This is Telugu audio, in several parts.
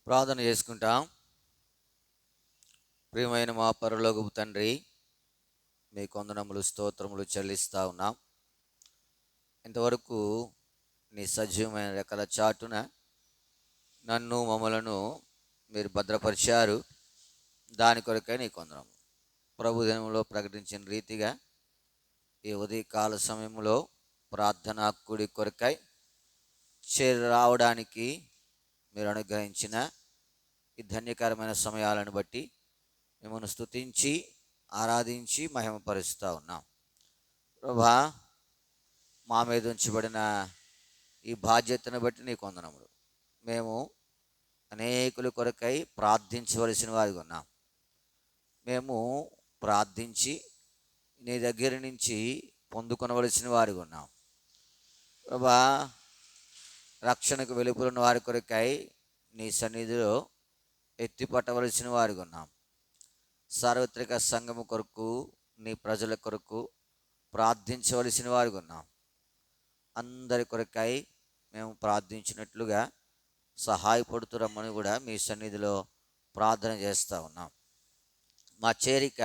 ప్రార్థన చేసుకుంటాం. ప్రియమైన మా పరలోకపు తండ్రి, మీ కొందనములు స్తోత్రములు చెల్లిస్తూ ఉన్నాం. ఇంతవరకు నీ సజీవమైన రెక్కల చాటున నన్ను మమ్మలను మీరు భద్రపరిచారు. దాని కొరకై నీ కొందనము. ప్రభుదినంలో ప్రకటించిన రీతిగా ఈ ఉదయకాల సమయంలో ప్రార్థనా కూడి కొరకై చేరి రావడానికి మీరు అనుగ్రహించిన ఈ ధన్యకరమైన సమయాలను బట్టి మిమ్మల్ని స్తుతించి ఆరాధించి మహిమపరుస్తూ ఉన్నాం. ప్రభా, మా మీద ఉంచబడిన ఈ బాధ్యతను బట్టి నీ కొందనములు. మేము అనేకుల కొరకై ప్రార్థించవలసిన వారిగా ఉన్నాం. మేము ప్రార్థించి నీ దగ్గర నుంచి పొందుకొనవలసిన వారిగా ఉన్నాం. ప్రభా, రక్షణకు వెలుపలున్న వారి కొరకై నీ సన్నిధిలో ఎత్తిపట్టవలసిన వారిగా ఉన్నాం. సార్వత్రిక సంఘము కొరకు నీ ప్రజల కొరకు ప్రార్థించవలసిన వారిగా ఉన్నాం. అందరి కొరకై మేము ప్రార్థించినట్లుగా సహాయపడుతురమ్మని కూడా మీ సన్నిధిలో ప్రార్థన చేస్తూ ఉన్నాం. మా చేరిక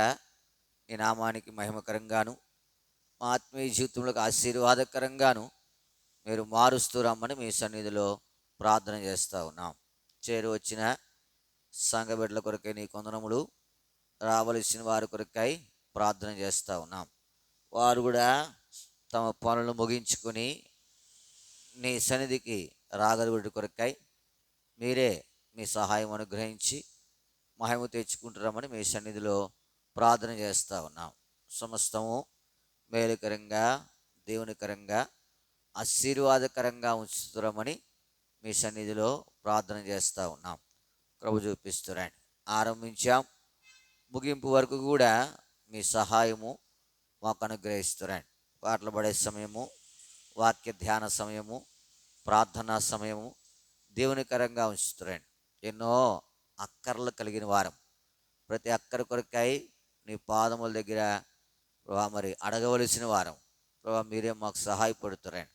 నీ నామానికి మహిమకరంగాను, మా ఆత్మీయ జీవితంలోకి ఆశీర్వాదకరంగాను మీరు మారుస్తూ రమ్మని మీ సన్నిధిలో ప్రార్థన చేస్తూ ఉన్నాం. చేరి వచ్చిన సంఘ బిడ్డల కొరకై నీ కొందనములు, రావలసిన వారి కొరకై ప్రార్థన చేస్తూ ఉన్నాం. వారు కూడా తమ పనులు ముగించుకొని నీ సన్నిధికి రాగలుగుడి కొరకై మీరే మీ సహాయం అనుగ్రహించి మహిమ తెచ్చుకుంటారమని మీ సన్నిధిలో ప్రార్థన చేస్తూ ఉన్నాం. సమస్తము మేలుకరంగా, దేవునికరంగా, ఆశీర్వాదకరంగా ఉంచుతారమని మీ సన్నిధిలో ప్రార్థన చేస్తూ ఉన్నాం. కృప చూపిస్తురండి. ఆరంభించాం, ముగింపు వరకు కూడా మీ సహాయము మాకు అనుగ్రహిస్తురండి. పాటలు పడే సమయము, వాక్య ధ్యాన సమయము, ప్రార్థనా సమయము దేవునికరంగా ఉంచుతురండి. ఎన్నో అక్కర్లు కలిగిన వారం, ప్రతి అక్కర కొరకై నీ పాదముల దగ్గర మరి అడగవలసిన వారం. ప్రభా, మీరే మాకు సహాయపడుతురండి.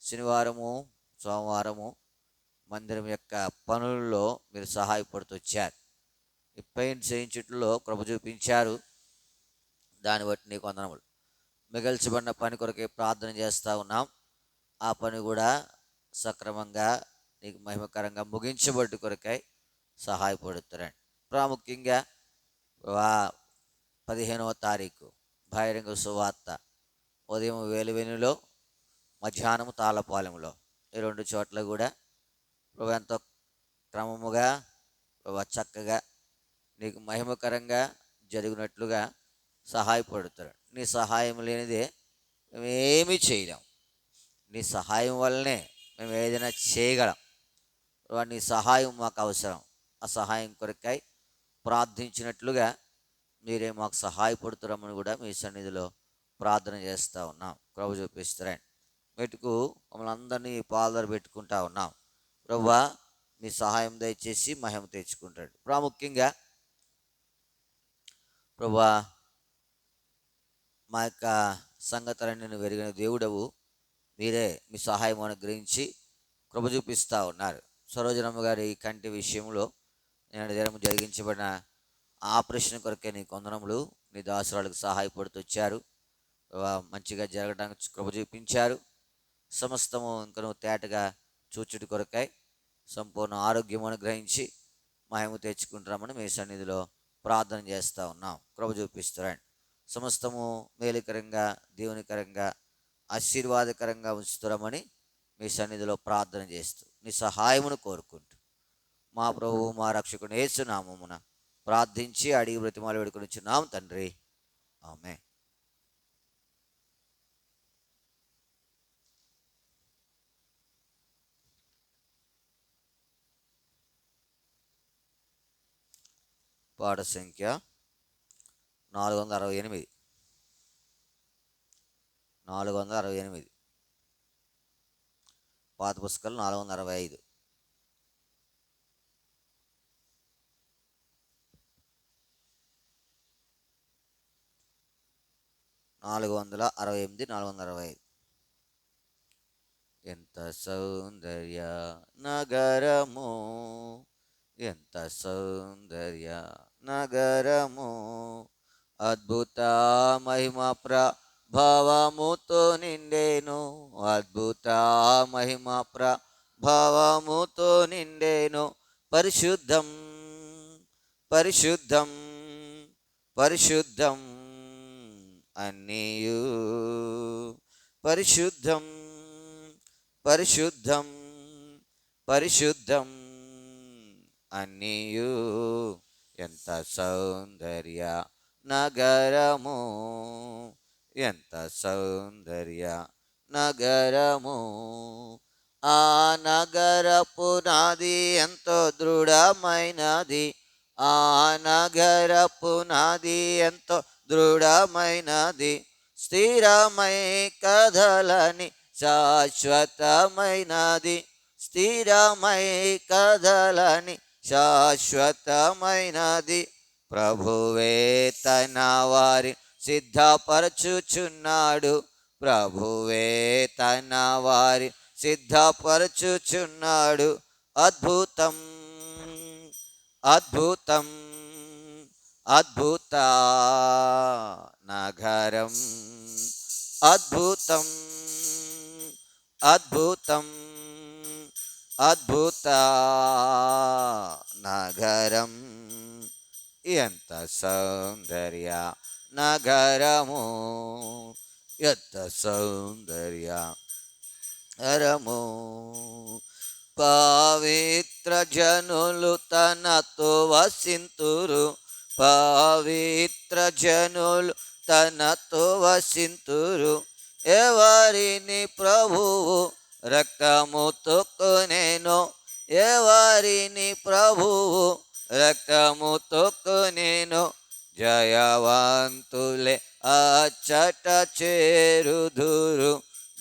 శనివారము, సోమవారము మందిరం యొక్క పనుల్లో మీరు సహాయపడుతూ వచ్చారు. ఈ పెయింట్ చేయించుట్లో కృప చూపించారు. దాన్ని బట్టి నీకు వందనములు. మిగల్చబడిన పని కొరకే ప్రార్థన చేస్తూ ఉన్నాం. ఆ పని కూడా సక్రమంగా నీకు మహిమకరంగా ముగించబడ్డ కొరకై సహాయపడుతారండి. ప్రాముఖ్యంగా 15వ తారీఖు బహిరంగ సువార్త ఉదయం వేలువెనులో, మధ్యాహ్నం తాళ్ళపాలెంలో, ఈ 2 చోట్ల కూడా ప్రభు ఎంతో క్రమముగా చక్కగా నీకు మహిమకరంగా జరిగినట్లుగా సహాయపడుతారు. నీ సహాయం లేనిదే మేమేమీ చేయలేం. నీ సహాయం వల్లనే మేము ఏదైనా చేయగలం. నీ సహాయం మాకు అవసరం. ఆ సహాయం కొరకై ప్రార్థించినట్లుగా మీరే మాకు సహాయపడుతున్నామని కూడా మీ సన్నిధిలో ప్రార్థన చేస్తూ ఉన్నాం. ప్రభు చూపిస్తారండి. మెటుకు మమ్మల్ని అందరినీ పాదర పెట్టుకుంటా ఉన్నాం. ప్రభువా, మీ సహాయం దయచేసి మహిమ తెచ్చుకుంటాడు. ప్రాముఖ్యంగా ప్రభువా, మా యొక్క సంగతులను వెరిగిన దేవుడవు మీరే మీ సహాయం అనుగ్రహించి కృప చూపిస్తూ ఉన్నారు. సరోజనమ్మ గారి కంటి విషయంలో నేను దినం జరిగించబడిన ఆపరేషన్ కొరకే నీ కొందనములు. నీ దాసురాలకు సహాయపడుతూ వచ్చారు. మంచిగా జరగడానికి కృప చూపించారు. సమస్తము ఇంకను తేటగా చూచుటి కొరకై సంపూర్ణ ఆరోగ్యం అనుగ్రహించి మహిమ తెచ్చుకుంటామని మీ సన్నిధిలో ప్రార్థన చేస్తూ ఉన్నాం. కృప చూపిస్తారండి. సమస్తము మేలుకరంగా, దేవునికరంగా, ఆశీర్వాదకరంగా ఉంచుతామని మీ సన్నిధిలో ప్రార్థన చేస్తూ నీ సహాయమును కోరుకుంటూ మా ప్రభువు మా రక్షకుని యేసు నామమున ప్రార్థించి అడిగి బ్రతిమాలు వేడుకొనిచున్నాం తండ్రి, ఆమేన్. పాట సంఖ్య 468. 468. పాత పుస్తకాలు 465. 468, 465. ఎంత సౌందర్య నగరము, ఎంత సౌందర్య నగరము, అద్భుత మహిమ ప్రభావముతో నిండేను, అద్భుత మహిమ ప్రభావముతో నిండేను. పరిశుద్ధం పరిశుద్ధం పరిశుద్ధం అన్నీయు, పరిశుద్ధం పరిశుద్ధం పరిశుద్ధం అన్నీయు. ఎంత సౌందర్య నగరము, ఎంత సౌందర్య నగరము. ఆ నగర పునాది ఎంతో దృఢమైనది, ఆ నగర పునాది ఎంతో దృఢమైనది, స్థిరమై కదలని శాశ్వతమైనది, స్థిరమై కదలని శాశ్వతమైనది. ప్రభువే తన వారి సిద్ధపరచుచున్నాడు, ప్రభువే తన వారి సిద్ధపరచుచున్నాడు. అద్భుతం అద్భుతం అద్భుత నగరం, అద్భుతం అద్భుతం అద్భుత నగరం. ఎంత సౌందర్య నగరము, ఎంత సౌందర్య నగరము. పవిత్ర జనులు తనతో వసింతురు, పవిత్ర జనులు తనతో వసింతురు. ఎవరిని ప్రభువు రక్తముతో కొనెనో, ఎవరిని ప్రభువు రక్తముతో కొనెనో, జయవంతులే అచ్చట చేరుదురు,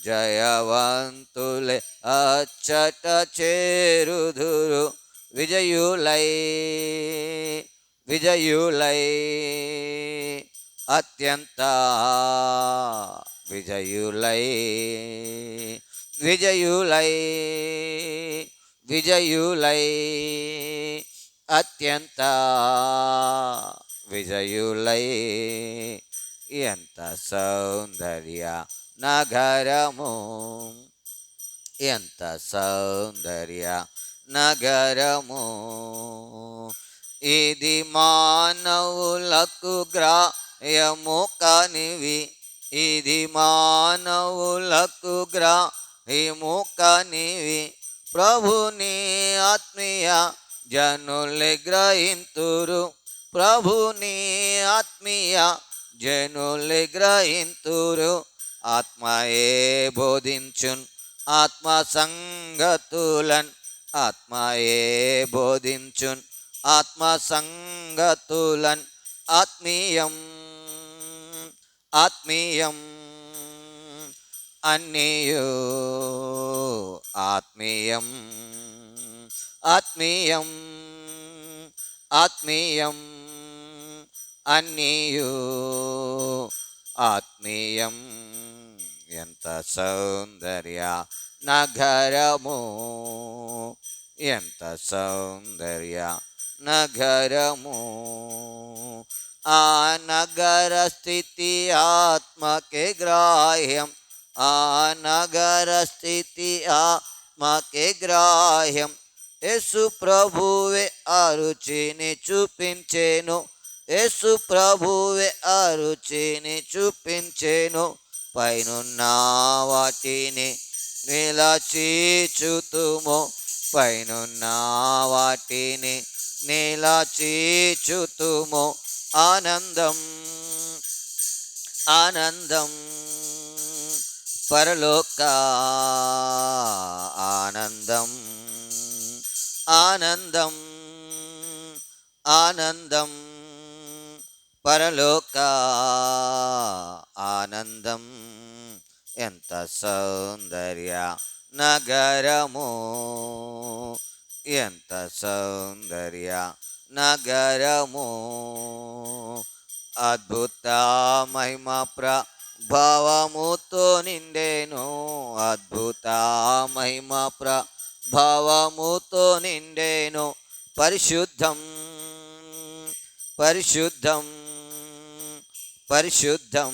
జయవంతులే అచ్చట చేరుదురు. విజయులై విజయులై అత్యంత విజయులై, విజయులై విజయులై అత్యంత విజయులై. ఎంత సౌందర్య నగరము, ఎంత సౌందర్య నగరము. ఇది మానవులకు గ్రాహ్యము కానివి, ఇది మానవులకు గ్రాహ్యము కానివి, ప్రభుని ఆత్మీయ జనులే గ్రహింతురు, ప్రభుని ఆత్మీయ జనులే గ్రహింతురు. ఆత్మయే బోధించున్ ఆత్మ సంగతులన్, ఆత్మయే బోధించున్ ఆత్మ సంగతులన్. ఆత్మీయం ఆత్మీయం అన్నీయు, ఆత్మీయం ఆత్మీయం ఆత్మీయం అన్నీయు, ఆత్మీయం. ఎంత సౌందర్య నగరము, ఎంత సౌందర్య నగరము. ఆ నగర స్థితి ఆత్మకే గ్రాహ్యం, ఆ నగర స్థితి ఆత్మకే గ్రాహ్యం. యేసు ప్రభువే ఆ రుచిని చూపించేను, యేసు ప్రభువే ఆ రుచిని చూపించేను. పైనున్న వాటిని నిలచీచుతుము, పైనున్న వాటిని నిలచీచుతుము. ఆనందం ఆనందం పరలోక ఆనందం, ఆనందం ఆనందం పరలోక ఆనందం. ఎంత సౌందర్య నగరము, ఎంత సౌందర్య నగరము. అద్భుత మహిమ ప్రభావముతో నిండేను, అద్భుత మహిమ ప్రభావముతో నిండేను. పరిశుద్ధం పరిశుద్ధం పరిశుద్ధం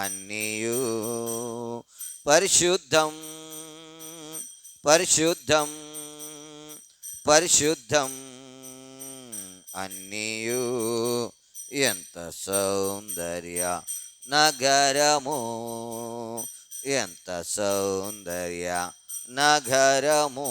అన్నియు పరిశుద్ధం పరిశుద్ధం పరిశుద్ధం అన్నియు. ఎంత సౌందర్య నగరము, ఎంత సౌందర్య నగరము.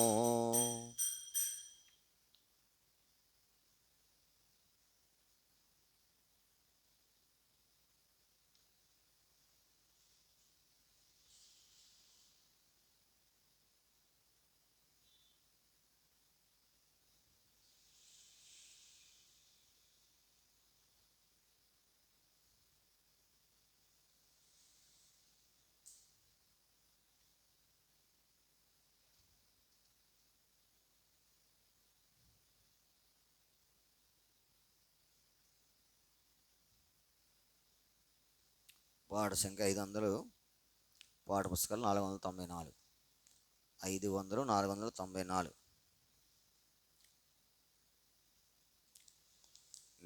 పాట సంఖ్య 500, పాట పుస్తకాలు 494, 500 494.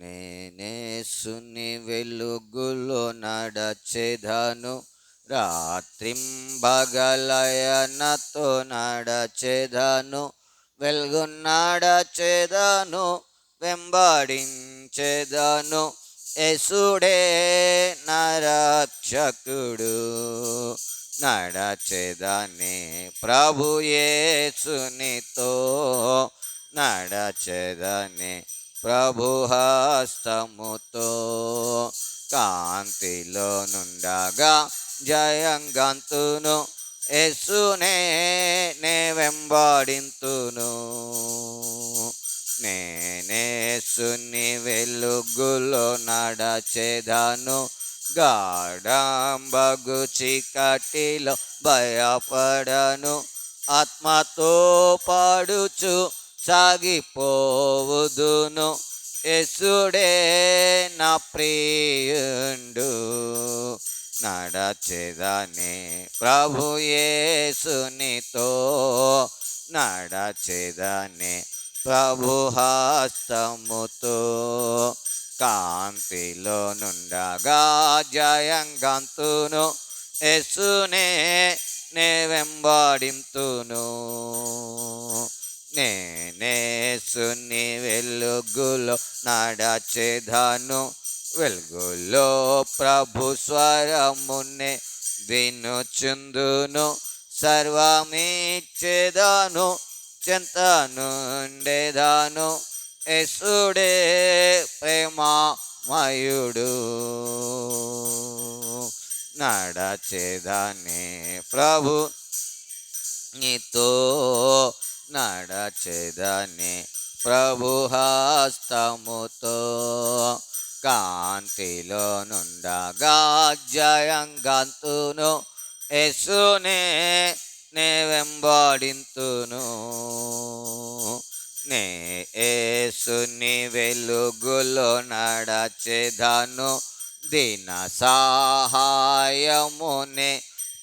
నేనేసుని వెలుగులో నడచెదను, రాత్రింబగలయనతో నడచెదను, వెలుగు నడచెదను, వెంబడించెదను. యేసుడే నా రక్షకుడు, నడచెదనే ప్రభు యేసునితో, నడచెదనే ప్రభు హస్తముతో. కాంతిలో నుండగా జయంగంతును, యేసునే నే వెంబడింతును. నేనేసుని వెలుగులో నడచెదను, గాఢంబగు చీకటిలో భయపడను. ఆత్మతో పాడుచు సాగిపోవుదును, యేసుడే నా ప్రియుండు, నడచెదనే ప్రభు యేసునితో, నడచెదనే ప్రభు హస్తముతో. కాంతిలో నుండగా జయంగంతును, యేసునే నే వెంబడింతును. నేనేసుని వెలుగులో నడచెదను, వెలుగులో ప్రభు స్వరమునే వినుచుందును. సర్వమిచ్చెదను, చెంతనుండెదను, యేసుడే ప్రేమమయుడు, నడచెదనే ప్రభు నీతో, నడచెదనే ప్రభు హస్తముతో. కాంతిలో నుండగా జయంగంతును, యేసునే నే వెంబడింతును. నే యేసుని వెలుగులో నడచెదను, దీన సహాయమునే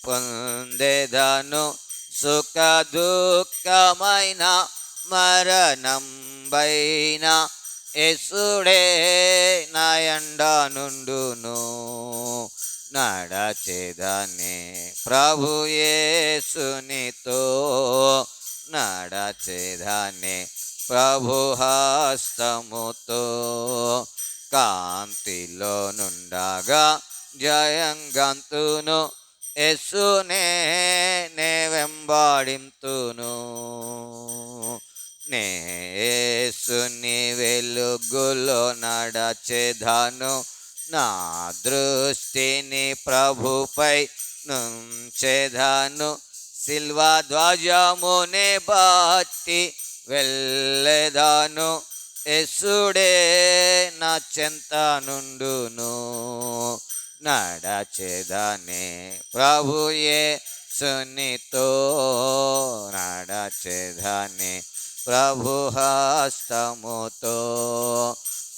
పొందెదను. సుఖ దుఃఖమైన మరణం పైన, యేసుడే నా యండ నుండును, నడచెదనే ప్రభు యేసునితో, నడచెదనే ప్రభు హస్తముతో. కాంతిలో నుండగా జయంగంతును, యేసునే నే వెంబడింతును. నే యేసుని వెలుగులో నడచెదను, నా దృష్టిని ప్రభుపై నుంచెదను. సిల్వా ధ్వజమునే బట్టి వెళ్ళెదను, యేసుడే నా చెంత నుండును, నడచెదనే ప్రభు యేసునితో, నడచెదనే ప్రభు హస్తముతో.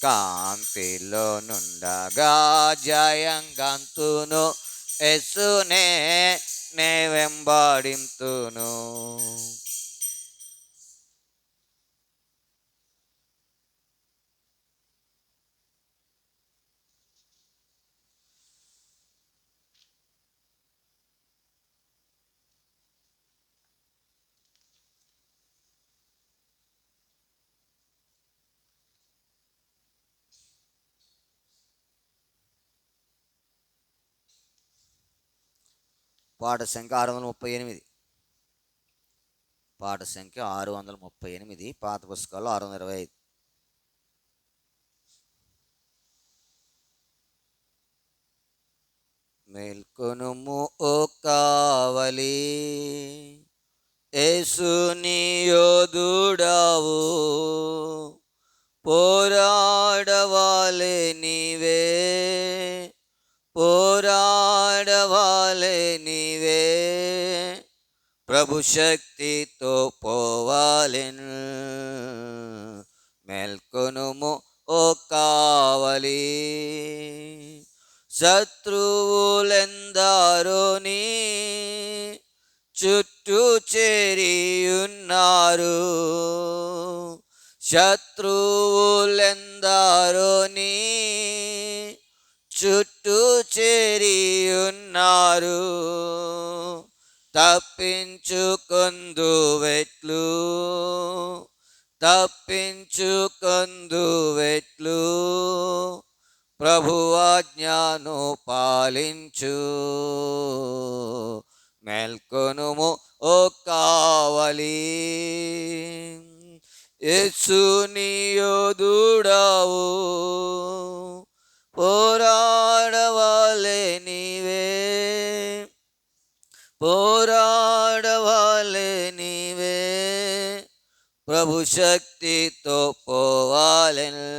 కాంతిలో నుండగా జయంగంతును, యేసునే నే వెంబడింతును. పాట సంఖ్య 638. పాట సంఖ్య 638, పాత పుస్తకాల్లో 625. మేల్కొనుము ఓ కావలి, యేసు నీ యోధుడావు, పోరాడవాలే నీవే, పోరాడవాలే నీవే, ప్రభు శక్తితో పోవాలెను. మేల్కొనుము ఓ కావలి, శత్రువులెందరో నీ చుట్టూ చేరియున్నారు, శత్రువులెందరో నీ చుట్టూ చేరియున్నారు, తప్పించుకొందువెట్లు, తప్పించుకొందువెట్లు, ప్రభువాజ్ఞను పాలించు. మేల్కొనుము ఓ కావలి, యేసు నీ యోధుడావు, పోరాడవాలే నీవే, పోరాడవాలే నీవే, ప్రభు శక్తితో పోవాలెను.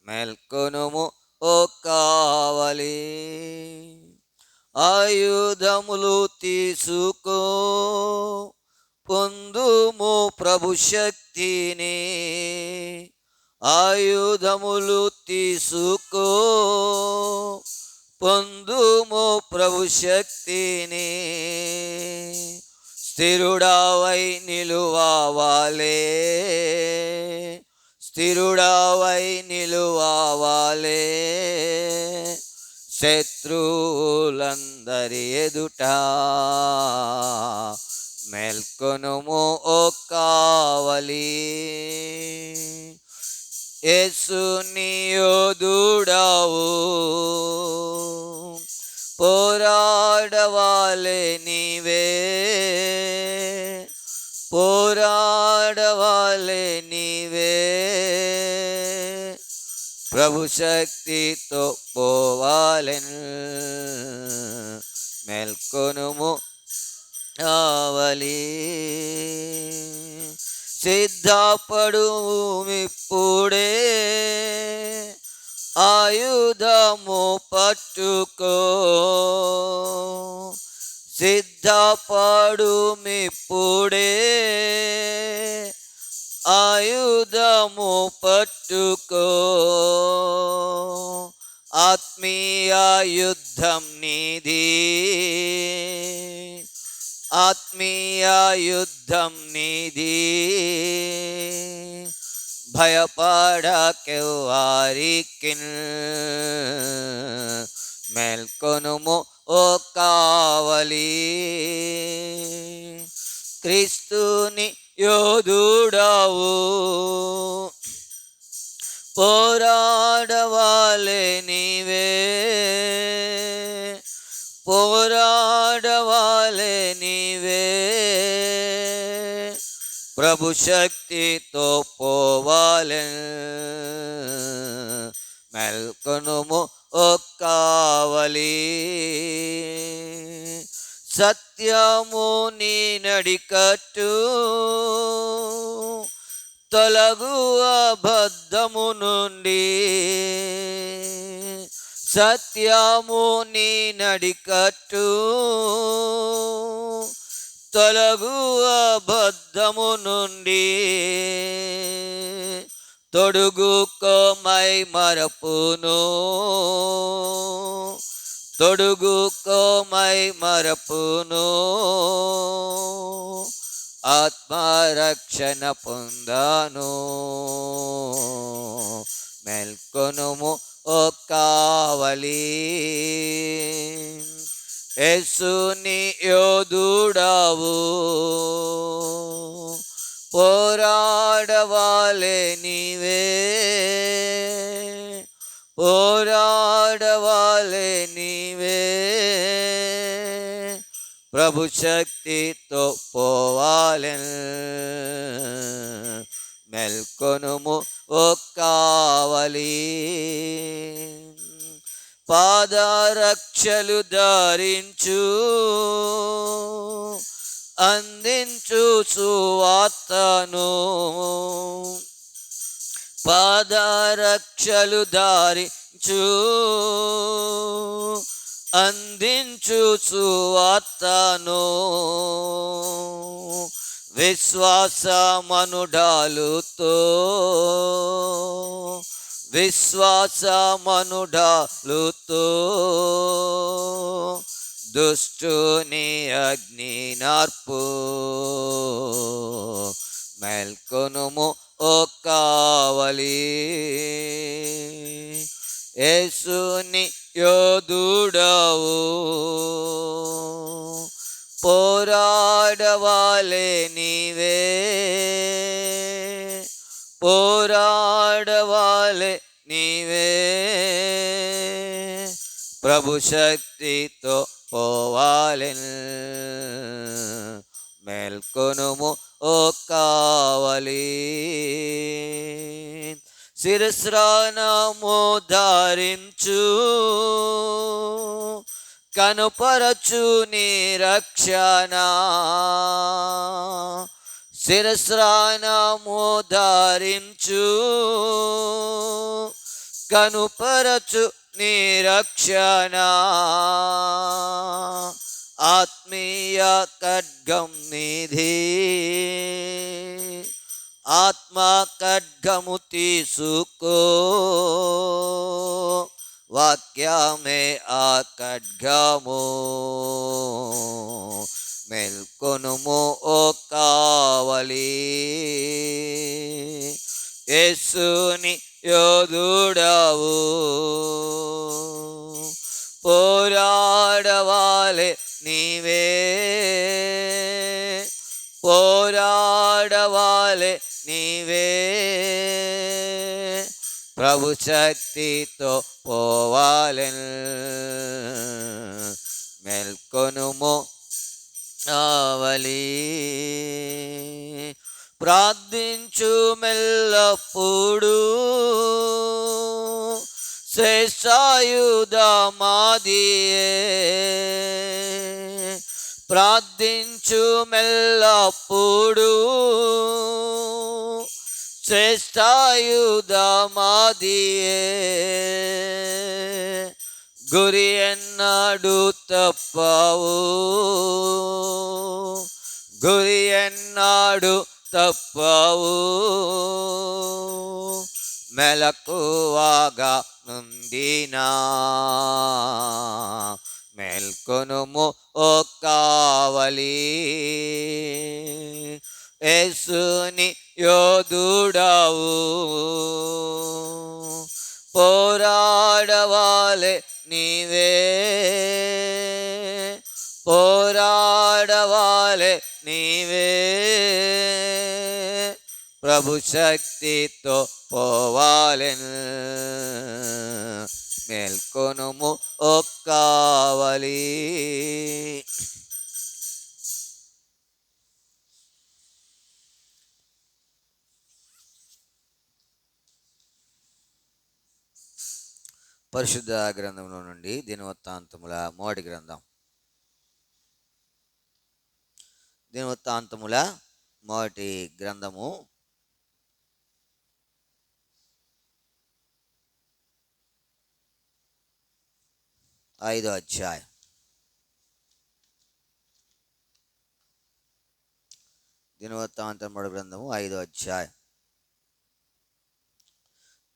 మేల్కొనుము ఓ కావలి, ఆయుధములు తీసుకో, పొందుము ప్రభు శక్తిని, ఆయుధములు తీసుకో, పొందుము ప్రభు శక్తిని, స్థిరుడవై నిలువాలే, స్థిరుడవై నిలువాలే, శత్రువులందరి ఎదుట. మేల్కొనుము ఓ కావలి, యేసు నీ యోధుడావు, పోరాడవాలే నీవే, పోరాడవాలే నీవే, ప్రభు శక్తితో పోవాలెను. మేల్కొనుము కావలి, సిద్ధపడుమిప్పుడే, ఆయుధము పట్టుకో, సిద్ధపడుమిప్పుడే, ఆయుధము పట్టుకో, ఆత్మీయ యుద్ధం నీది, ఆత్మీయ యుద్ధం నీది, భయపడకెవ్వారికిన్. మేల్కొనుము ఓ కావలి, క్రీస్తుని యోధుడావు, పోరాడవాలే నీవే, పోరాడవాలే నీవే, ప్రభు శక్తితో పోవాలెను. మేల్కొనుము ఓ కావలి, సత్యము నీ నడికట్టు, తొలగు అబద్ధము నుండి, సత్యము నీ నడికట్టు, తొలగు అబద్ధము నుండి, తొడుగుకోమై మరపును, తొడుగుకోమై మరపును, ఆత్మరక్షణ పొందాను. మేల్కొనుము ఓ కావలి, యేసు నీ యోధుడావు, పోరాడవాలే నీవే, పోరాడవాలే నీవే, ప్రభు శక్తితో పోవాలెన్ మెల్కొనుము ఓ కావలి పాదరక్షలు ధరించు అందించు సువార్తను పాదరక్షలు ధరించు అందించు సువార్తను విశ్వాసమనుడాలుతో విశ్వాసమనుడాలుతో దుష్టుని అగ్ని నార్పు మేల్కొనుము ఓ కావలి యేసుని యోధుడవు పోరాడవాలే నీవే పోరాడవాలే నీవే ప్రభు శక్తితో పోవాలెన్ మేల్కొనుము ఓ కావలి శిరస్రానము ధరించు కనుపరచు నీ రక్షణ శిరస్రానము ధరించు కనుపరచు నీ రక్షణ ఆత్మీయ ఖడ్గం నిధి ఆత్మ ఖడ్గము తీసుకో వాక్యమే ఆ ఖడ్గము మేల్కొనుము ఓ కావలి యేసుని యోధుడవు పోరాడవాలే నీవే పోరాడవాలే నీవే ప్రభు శక్తితో పోవాలెన్ మేల్కొనుము కావలి ప్రార్థించు మెల్లప్పుడు శ్రేష్టాయుధమాదియే ప్రార్థించు మెల్లప్పుడు శ్రేష్టాయుధమాదియే గురి ఎన్నాడు తప్పవు గురి ఎన్నాడు తప్పవు మెలకువగా నుండినా మేల్కొనుము ఓ కావలి యేసుని యోధుడవు పోరాడవాలే నీవే పోరాడవాలే నీవే ప్రభు శక్తితో పోవాలెన్ మేల్కొనుము ఓ కావలి పరిశుద్ధ గ్రంథంలో నుండి దినవృత్తాంతముల మొదటి గ్రంథం దినవృత్తాంతముల మొదటి గ్రంథము 5వ అధ్యాయం. దినవృత్తాంతం మొదటి గ్రంథము 5వ అధ్యాయం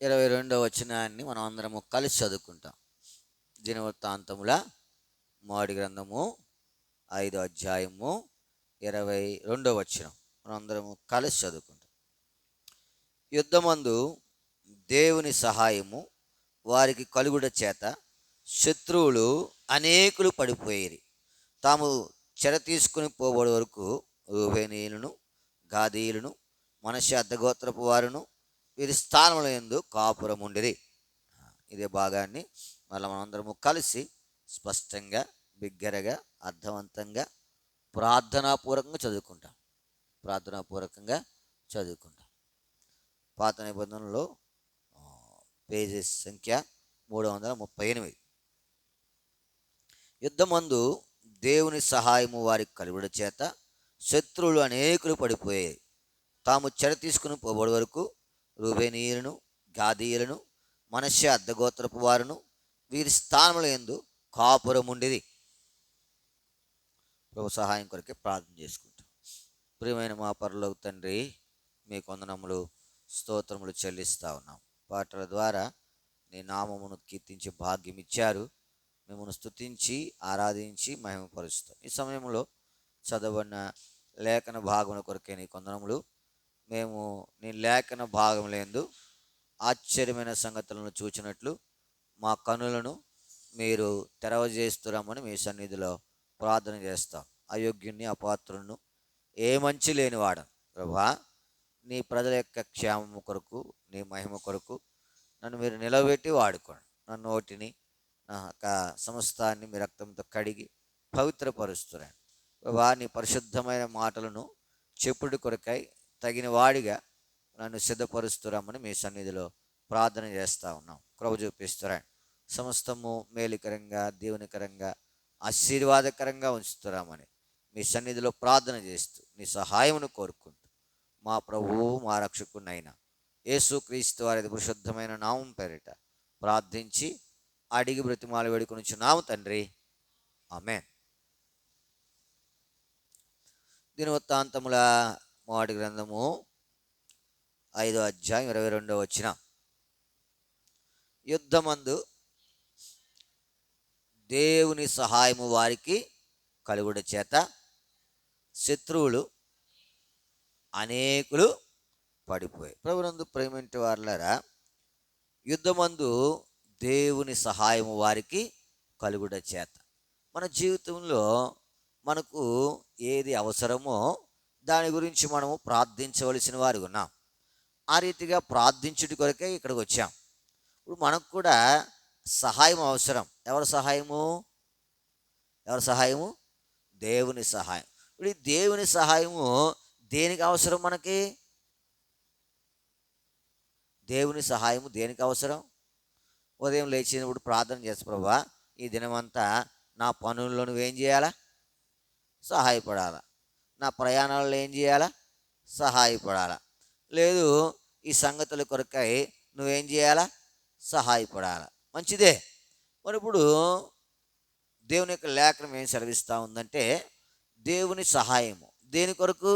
22వ వచనాన్ని మనం అందరము కలిసి చదువుకుంటాం. దినవృత్తాంతముల మొదటి గ్రంథము 5వ అధ్యాయము 22వ వచనం మనం అందరము కలిసి చదువుకుంటాం. యుద్ధమందు దేవుని సహాయము వారికి కలుగుట చేత శత్రువులు అనేకులు పడిపోయేరి. తాము చెర తీసుకుని పోబడి వరకు రూబేనీయులను, గాదీయులను, మనష్షే అర్థగోత్రపు వారును వీరి స్థానముల యందు కాపురం ఉండిరి. ఇదే భాగాన్ని మళ్ళీ మనందరము కలిసి స్పష్టంగా, బిగ్గరగా, అర్థవంతంగా ప్రార్థనాపూర్వకంగా చదువుకుంటాం. ప్రార్థనాపూర్వకంగా చదువుకుంటాం. పాత నిబంధనలో పేజెస్ సంఖ్య 338. యుద్ధమందు దేవుని సహాయము వారికి కలుగుట చేత శత్రువులు అనేకులు పడిపోయాయి. తాము చెర తీసుకుని పోబడి వరకు రూబేనీయులను, గాదీయులను, మనష్షే అర్ధగోత్రపు వారును వీరి స్థానముల యందు కాపురముండిది. ప్రభు సహాయం కొరకే ప్రార్థన చేసుకుంటాం. ప్రియమైన మా పరలోక తండ్రి, మీకు వందనములు, స్తోత్రములు చెల్లిస్తా ఉన్నాం. పాటల ద్వారా నీ నామమును కీర్తించే భాగ్యం ఇచ్చారు. మిమ్మల్ని స్తుతించి ఆరాధించి మహిమపరుస్తాం. ఈ సమయంలో చదవన్న లేఖన భాగముల కొరకే నీ వందనములు. మేము నీ లేఖన భాగములందు ఆశ్చర్యమైన సంగతులను చూచినట్లు మా కనులను మీరు తెరవజేస్తున్నామని మీ సన్నిధిలో ప్రార్థన చేస్తాం. అయోగ్యుని, అపాత్రులను, ఏ మంచి లేనివాడను ప్రభా, నీ ప్రజల యొక్క క్షేమము కొరకు, నీ మహిమ కొరకు నన్ను మీరు నిలబెట్టి వాడుకోండి. నా నోటిని, నా యొక్క సమస్తాన్ని మీ రక్తంతో కడిగి పవిత్రపరుస్తున్నాను ప్రభా. నీ పరిశుద్ధమైన మాటలను చెప్పుడు కొరకై తగిన వాడిగా నన్ను సిద్ధపరుస్తున్నామని మీ సన్నిధిలో ప్రార్థన చేస్తూ ఉన్నాం. కృప చూపిస్తున్నాను. సమస్తము మేలుకరంగా, దీవెనకరంగా, ఆశీర్వాదకరంగా ఉంచుతున్నామని మీ సన్నిధిలో ప్రార్థన చేస్తూ నీ సహాయమును కోరుకుంటూ మా ప్రభువు, మా రక్షకునైన యేసుక్రీస్తు వారి పరిశుద్ధమైన నామం పేరిట ప్రార్థించి అడిగి బ్రతిమాలు వేడుకొనుచున్నాము తండ్రి, ఆమేన్. దినవృత్తాంతముల మొదటి గ్రంథము 5వ అధ్యాయం 22వ వచనం. యుద్ధమందు దేవుని సహాయము వారికి కలుగుట చేత శత్రువులు అనేకులు పడిపోయాయి. ప్రభునందు ప్రేమింటి వారులారా, యుద్ధమందు దేవుని సహాయము వారికి కలుగుట చేత మన జీవితంలో మనకు ఏది అవసరమో దాని గురించి మనము ప్రార్థించవలసిన వారు ఉన్నాం. ఆ రీతిగా ప్రార్థించుట కొరకే ఇక్కడికి వచ్చాం. ఇప్పుడు మనకు కూడా సహాయం అవసరం. ఎవరి సహాయము? ఎవరి సహాయము? దేవుని సహాయం. ఇప్పుడు ఈ దేవుని సహాయము దేనికి అవసరం? మనకి దేవుని సహాయము దేనికి అవసరం? ఉదయం లేచినప్పుడు ప్రార్థన చేస్తా, ప్రభా ఈ దినమంతా నా పనుల్లో నువ్వేం చేయాలా? సహాయపడాలా. నా ప్రయాణాల్లో ఏం చేయాలా? సహాయపడాలా. లేదు, ఈ సంగతుల కొరకై నువ్వేం చేయాలా? సహాయపడాలా. మంచిదే. మరి ఇప్పుడు దేవుని యొక్క లేఖనం ఏం సెలవిస్తూ ఉందంటే, దేవుని సహాయము దేని కొరకు?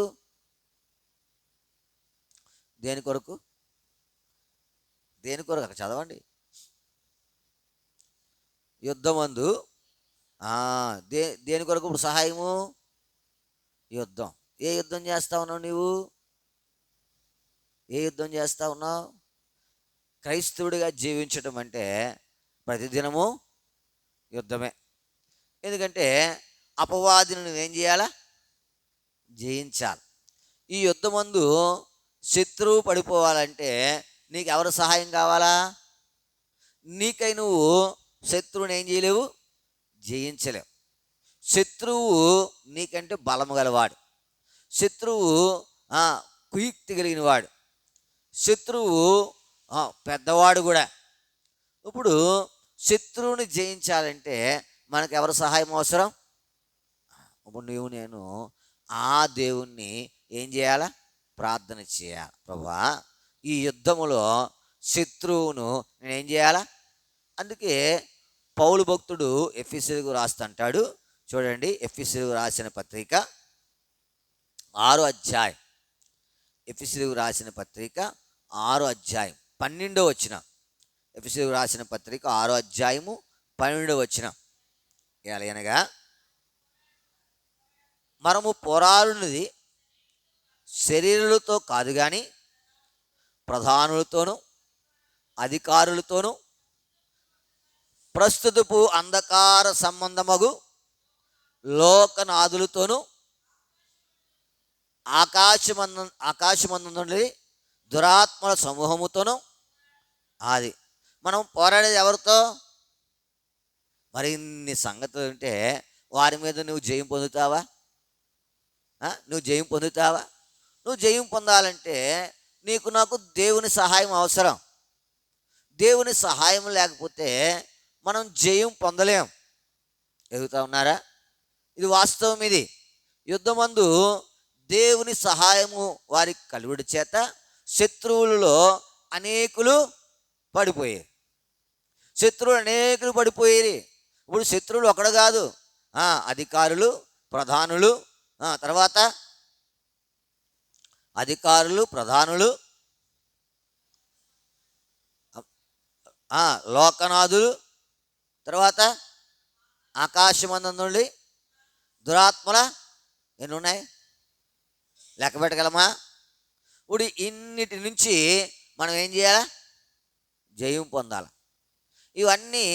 దేని కొరకు? దేని కొరకు? అక్కడ చదవండి. యుద్ధమందు దేని కొరకు ఇప్పుడు సహాయము? యుద్ధం. ఏ యుద్ధం చేస్తా ఉన్నావు నీవు? ఏ యుద్ధం చేస్తా ఉన్నావు? క్రైస్తవుడిగా జీవించటం అంటే ప్రతిదినము యుద్ధమే. ఎందుకంటే అపవాదిని నువ్వేం చేయాలా? జయించాలి. ఈ యుద్ధమందు శత్రువు పడిపోవాలంటే నీకు ఎవరు సహాయం కావాలా? నీకై నువ్వు శత్రువుని ఏం చేయలేవు? జయించలేవు. శత్రువు నీకంటే బలము గలవాడు. శత్రువు కుయుక్తి కలిగిన వాడు. శత్రువు పెద్దవాడు కూడా. ఇప్పుడు శత్రువుని జయించాలంటే మనకు ఎవరి సహాయం అవసరం? ఇప్పుడు నువ్వు నేను ఆ దేవుణ్ణి ఏం చేయాలా? ప్రార్థన చేయాలి. ప్రభా ఈ యుద్ధములో శత్రువును నేనేం చేయాలా? అందుకే పౌలు భక్తుడు ఎఫెసీయులకు రాస్తుంటాడు. చూడండి, ఎఫెసీయులకు రాసిన పత్రిక 6వ అధ్యాయం. ఎఫెసీయులకు రాసిన పత్రిక 6వ అధ్యాయం 12వ వచనం. ఎఫెసీయులకు రాసిన పత్రిక 6వ అధ్యాయము 12వ వచనం. ఎలాగనగా మనము పోరాడున్నది శరీరులతో కాదు కానీ ప్రధానులతోనూ అధికారులతోనూ ప్రస్తుతపు అంధకార సంబంధమగు లోకనాథులతోనూ ఆకాశమందు నుండి దురాత్మల సమూహముతోనూ. అది మనం పోరాడేది ఎవరితో? మరి ఇన్ని సంగతులు ఉంటే వారి మీద నువ్వు జయం పొందుతావా? నువ్వు జయం పొందుతావా? నువ్వు జయం పొందాలంటే నీకు నాకు దేవుని సహాయం అవసరం. దేవుని సహాయం లేకపోతే మనం జయం పొందలేం. ఎదుగుతా ఉన్నారా? ఇది వాస్తవం. ఇది యుద్ధమందు దేవుని సహాయము వారికి కలుగుడి చేత శత్రువులలో అనేకులు పడిపోయారు. ఇప్పుడు శత్రువులు ఒకడు కాదు, అధికారులు, ప్రధానులు, తర్వాత లోకనాథులు, తర్వాత ఆకాశమందు నుండి దురాత్మల ఎన్ని ఉన్నాయి? లెక్క పెట్టగలమా? ఇప్పుడు ఇన్నిటి నుంచి మనం ఏం చేయాలి? జయం పొందాలి. ఇవన్నీ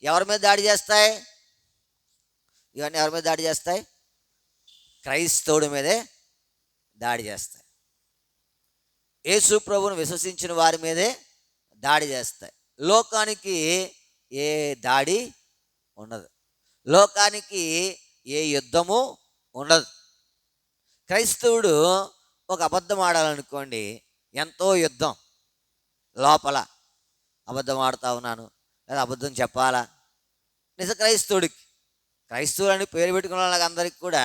ఎవరి మీద దాడి చేస్తాయి? క్రైస్తవుడి మీదే దాడి చేస్తాయి. యేసు ప్రభువును విశ్వసించిన వారి మీదే దాడి చేస్తాయి. లోకానికి ఏ దాడి ఉండదు, లోకానికి ఏ యుద్ధము ఉండదు. క్రైస్తవుడు ఒక అబద్ధం ఆడాలనుకోండి, ఎంతో యుద్ధం. లోపల అబద్ధం ఆడుతూ ఉన్నాను లేదా అబద్ధం చెప్పాలా? నిజ క్రైస్తవులని పేరు పెట్టుకున్న వాళ్ళకి అందరికీ కూడా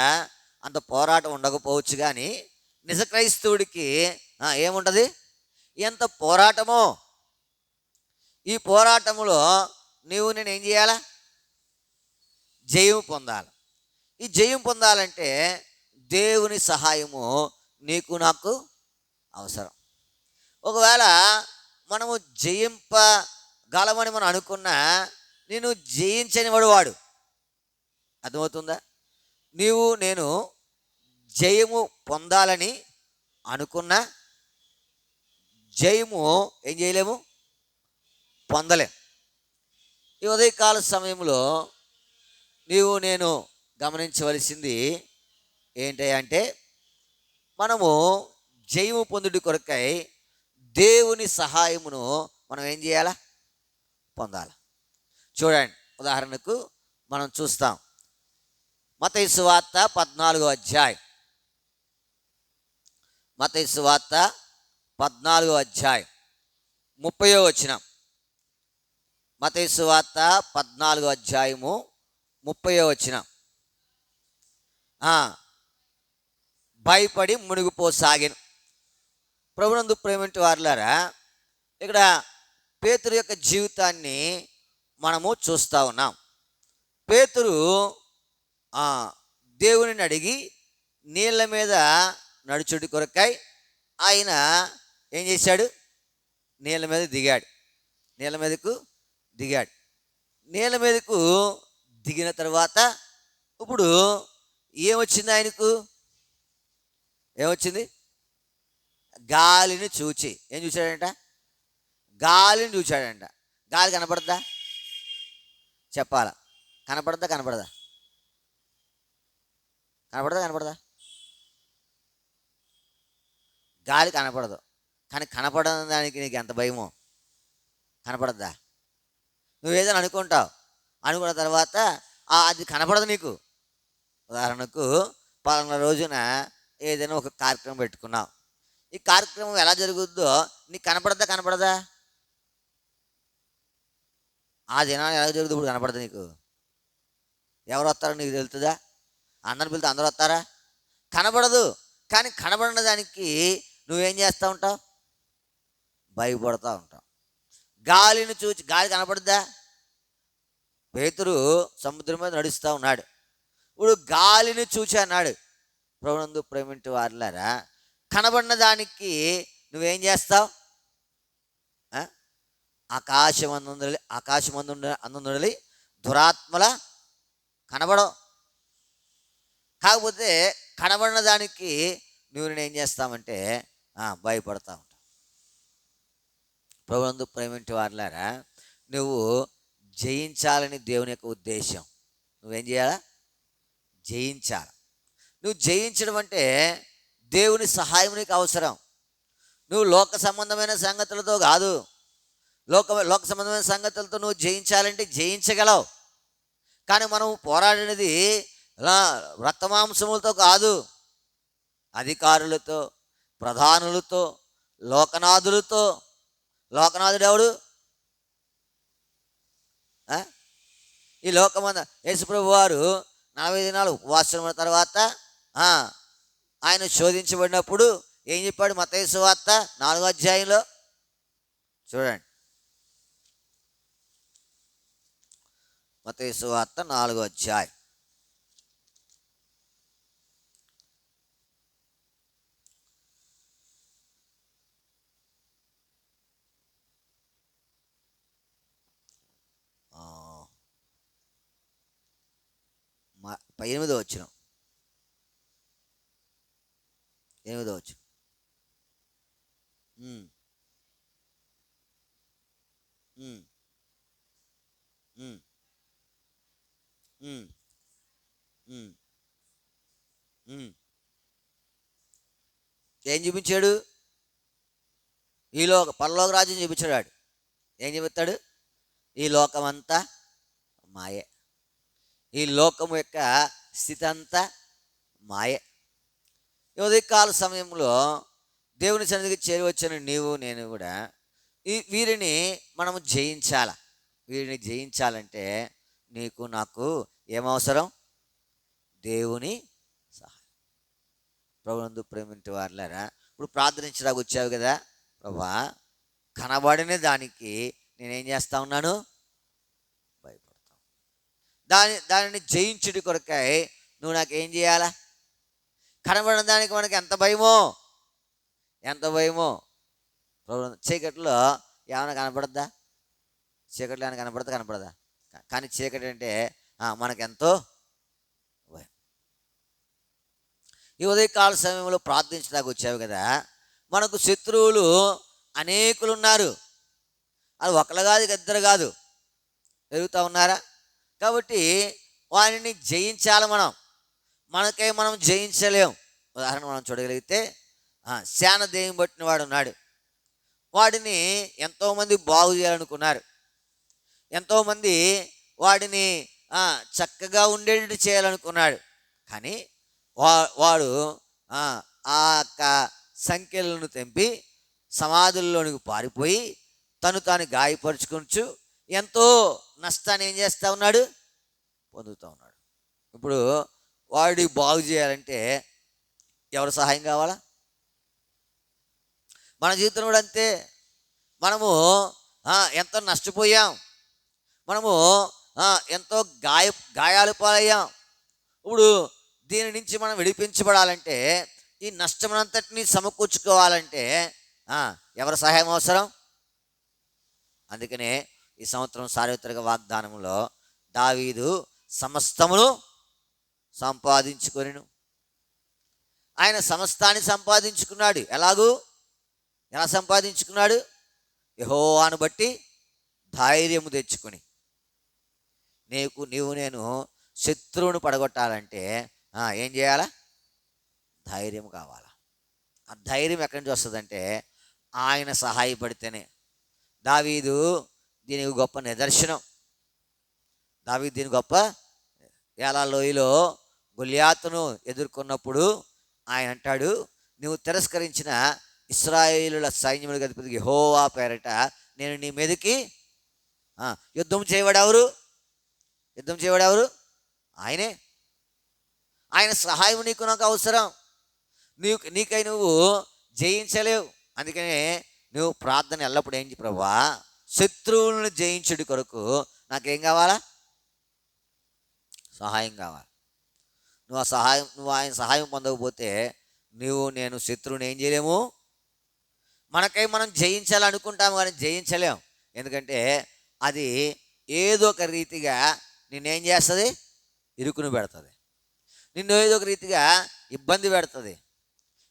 అంత పోరాటం ఉండకపోవచ్చు, కానీ నిజ క్రైస్తవుడికి ఏముంటుంది? ఎంత పోరాటమో. ఈ పోరాటంలో నేను ఏం చేయాలా? జయం పొందాలి. ఈ జయం పొందాలంటే దేవుని సహాయము నీకు నాకు అవసరం. ఒకవేళ మనము జయింపగలమని మనం అనుకున్నా, నేను జయించని వాడు. అర్థమవుతుందా? నేను జయము పొందాలని అనుకున్నా జయము ఏం చేయలేము, పొందలేం. ఈ ఉదయకాల సమయంలో నేను గమనించవలసింది ఏంటంటే, మనము జయము పొందుడి కొరకై దేవుని సహాయమును మనం ఏం చేయాలా? పొందాలి. చూడండి, ఉదాహరణకు మనం చూస్తాం. మత్తయి సువార్త 14వ అధ్యాయం. మత్తయి సువార్త 14వ అధ్యాయం 30వ వచనం. మత్తయి సువార్త 14వ అధ్యాయము 30వ వచనం. భయపడి మునిగిపోసాగెను. ప్రభునందు ప్రేమంటి వారులారా, ఇక్కడ పేతురు యొక్క జీవితాన్ని మనము చూస్తూ ఉన్నాం. పేతురు దేవునిని అడిగి నీళ్ళ మీద నడుచుడి కొరకై ఆయన ఏం చేశాడు? నీళ్ళ మీదకు దిగాడు. నీళ్ళ మీదకు దిగిన తర్వాత ఇప్పుడు ఏమొచ్చింది? ఏమొచ్చింది? గాలిని చూచి ఏం చూశాడంట? గాలిని చూశాడంట. గాలి కనపడద్దా? చెప్పాలా? కనపడదా? గాలి కనపడదు, కానీ కనపడని దానికి నీకు ఎంత భయమో. కనపడద్దా? నువ్వేదైనా అనుకున్న తర్వాత అది కనపడదు నీకు. ఉదాహరణకు పలానా రోజున ఏదైనా ఒక కార్యక్రమం పెట్టుకున్నావు. ఈ కార్యక్రమం ఎలా జరుగుద్దో నీకు కనపడదా? ఆ దినాన్ని ఎలా జరుగుతుంది ఇప్పుడు కనపడదు నీకు. ఎవరు వస్తారో నీకు తెలుస్తుందా? అందరిని పిలితే అందరూ వస్తారా? కనపడదు. కానీ కనబడిన దానికి నువ్వేం చేస్తూ ఉంటావు? భయపడుతూ ఉంటావు. గాలిని చూచి, గాలి కనపడద్దా? పేతురు సముద్రం మీద నడుస్తూ ఉన్నాడు. ఇప్పుడు గాలిని చూచి అన్నాడు. ప్రభునందు ప్రేమింటి వారులారా, కనబడిన దానికి నువ్వేం చేస్తావు? ఆకాశమందుండలి దురాత్మల కనబడవు. కాకపోతే కనబడిన దానికి నేను ఏం చేస్తామంటే భయపడతా ఉంటావు. ప్రభునందు ప్రేమింటి వారులారా, నువ్వు జయించాలని దేవుని యొక్క ఉద్దేశం. నువ్వేం చేయాలా? జయించాలి. నువ్వు జయించడం అంటే దేవుని సహాయం నీకు అవసరం. నువ్వు లోక సంబంధమైన సంగతులతో కాదు. లోక సంబంధమైన సంగతులతో నువ్వు జయించాలంటే జయించగలవు, కానీ మనం పోరాడినది రక్తమాంసములతో కాదు. అధికారులతో, ప్రధానులతో, లోకనాథులతో. లోకనాథుడు ఎవడు? ఈ లోకమంద యేసుప్రభు వారు 40 దినాలు ఉపవాసం ఉన్న తర్వాత ఆయన శోధించబడినప్పుడు ఏం చెప్పాడు? మత్తయి సువార్త 4వ అధ్యాయంలో చూడండి. మత్తయి సువార్త 4వ అధ్యాయం. ఎనిమిదో వచనం. ఏం చూపించాడు? పరలోక రాజ్యం చూపించాడు. ఏం చూపిస్తాడు? ఈ లోకమంతా మాయే, ఈ లోకము యొక్క స్థితి అంతా మాయే. ఈ ఉదయకాల సమయంలో దేవుని సన్నిధికి చేరి వచ్చిన నీవు నేను కూడా వీరిని మనము జయించాల. వీరిని జయించాలంటే నీకు నాకు ఏమవసరం? దేవుని సహాయం. ప్రభునందు ప్రేమింటి వారులారా, ఇప్పుడు ప్రార్థించడానికి వచ్చావు కదా, ప్రభా కనబడిన దానికి నేనేం చేస్తా ఉన్నాను? భయపడతాను. దానిని జయించుడి కొరకై నువ్వు నాకు ఏం చేయాలా? కనబడిన దానికి మనకి ఎంత భయమో. చీకట్లో ఏమైనా కనపడద్దా? చీకట్లో ఏమైనా కనపడదా? కానీ చీకటి అంటే మనకెంతో భయం. ఈ ఉదయకాల సమయంలో ప్రార్థించడానికి వచ్చావు కదా, మనకు శత్రువులు అనేకులు ఉన్నారు. అది ఒకరు కాదు, ఇద్దరు కాదు, పెరుగుతూ ఉన్నారా? కాబట్టి వారిని జయించాలి. మనకై మనం జయించలేం. ఉదాహరణ మనం చూడగలిగితే శానదేయం పట్టిన వాడు ఉన్నాడు. వాడిని ఎంతోమంది బాగు చేయాలనుకున్నారు. ఎంతోమంది వాడిని చక్కగా ఉండేటట్టు చేయాలనుకున్నాడు. కానీ వాడు ఆ యొక్క సంఖ్యలను తెంపి సమాధుల్లోనికి పారిపోయి తాను గాయపరుచుకుంటూ ఎంతో నష్టాన్ని ఏం చేస్తూ ఉన్నాడు? పొందుతూ ఉన్నాడు. ఇప్పుడు వాడి బాగు చేయాలంటే ఎవరి సహాయం కావాలా? మన జీవితంలో కూడా అంతే. మనము ఎంతో నష్టపోయాం, మనము ఎంతో గాయాలు పాలయ్యాం. ఇప్పుడు దీని నుంచి మనం విడిపించబడాలంటే, ఈ నష్టమనంతటిని సమకూర్చుకోవాలంటే ఎవరి సహాయం అవసరం? అందుకనే ఈ సంవత్సరం సార్వత్రిక వాగ్దానంలో దావీదు సమస్తమును సంపాదించుకొనెను. ఆయన సమస్తాన్ని సంపాదించుకున్నాడు. ఎలా సంపాదించుకున్నాడు? యెహోవాను బట్టి ధైర్యము తెచ్చుకొని. నేను శత్రువును పడగొట్టాలంటే ఏం చేయాలా? ధైర్యం కావాలా. ఆ ధైర్యం ఎక్కడి నుంచి వస్తుందంటే ఆయన సహాయపడితేనే. దావీదు దీనికి గొప్ప నిదర్శనం. దీని గొప్ప ఏలా లోయలో గొల్యాతును ఎదుర్కొన్నప్పుడు ఆయన అంటాడు, నువ్వు తిరస్కరించిన ఇశ్రాయేలుల సైన్యములకు అధిపతి యెహోవా పేరట నేను నీ మీదకి యుద్ధం చేయబడెవరు? ఆయనే. ఆయన సహాయం నీకు నాకు అవసరం. నీకై నువ్వు జయించలేవు. అందుకనే నువ్వు ప్రార్థన ఎల్లప్పుడు ఏంటి? ప్రభువా శత్రువులను జయించుడి కొరకు నాకేం కావాలా? సహాయం కావాలి. నువ్వు ఆయన సహాయం పొందకపోతే నేను శత్రువుని ఏం చేయలేము. మనకై మనం జయించాలనుకుంటాము కానీ జయించలేము. ఎందుకంటే అది ఏదో ఒక రీతిగా నిన్నేం చేస్తుంది? ఇరుకును పెడుతుంది. నిన్ను ఏదో ఒక రీతిగా ఇబ్బంది పెడుతుంది.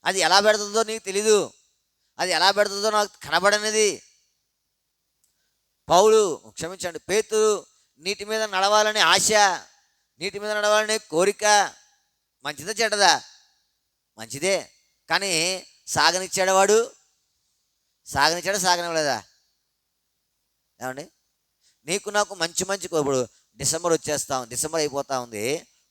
అది ఎలా పెడుతుందో నీకు తెలీదు, అది ఎలా పెడుతుందో నాకు కనబడనిది. పేతురు నీటి మీద నడవాలనే ఆశ, నీటి మీద నడవాలనే కోరిక మంచిదా చెడ్డదా? మంచిదే. కానీ సాగనిచ్చాడు వాడు? సాగనివ్వలేదా? ఏమండి? నీకు నాకు మంచి ఇప్పుడు డిసెంబర్ అయిపోతూ ఉంది,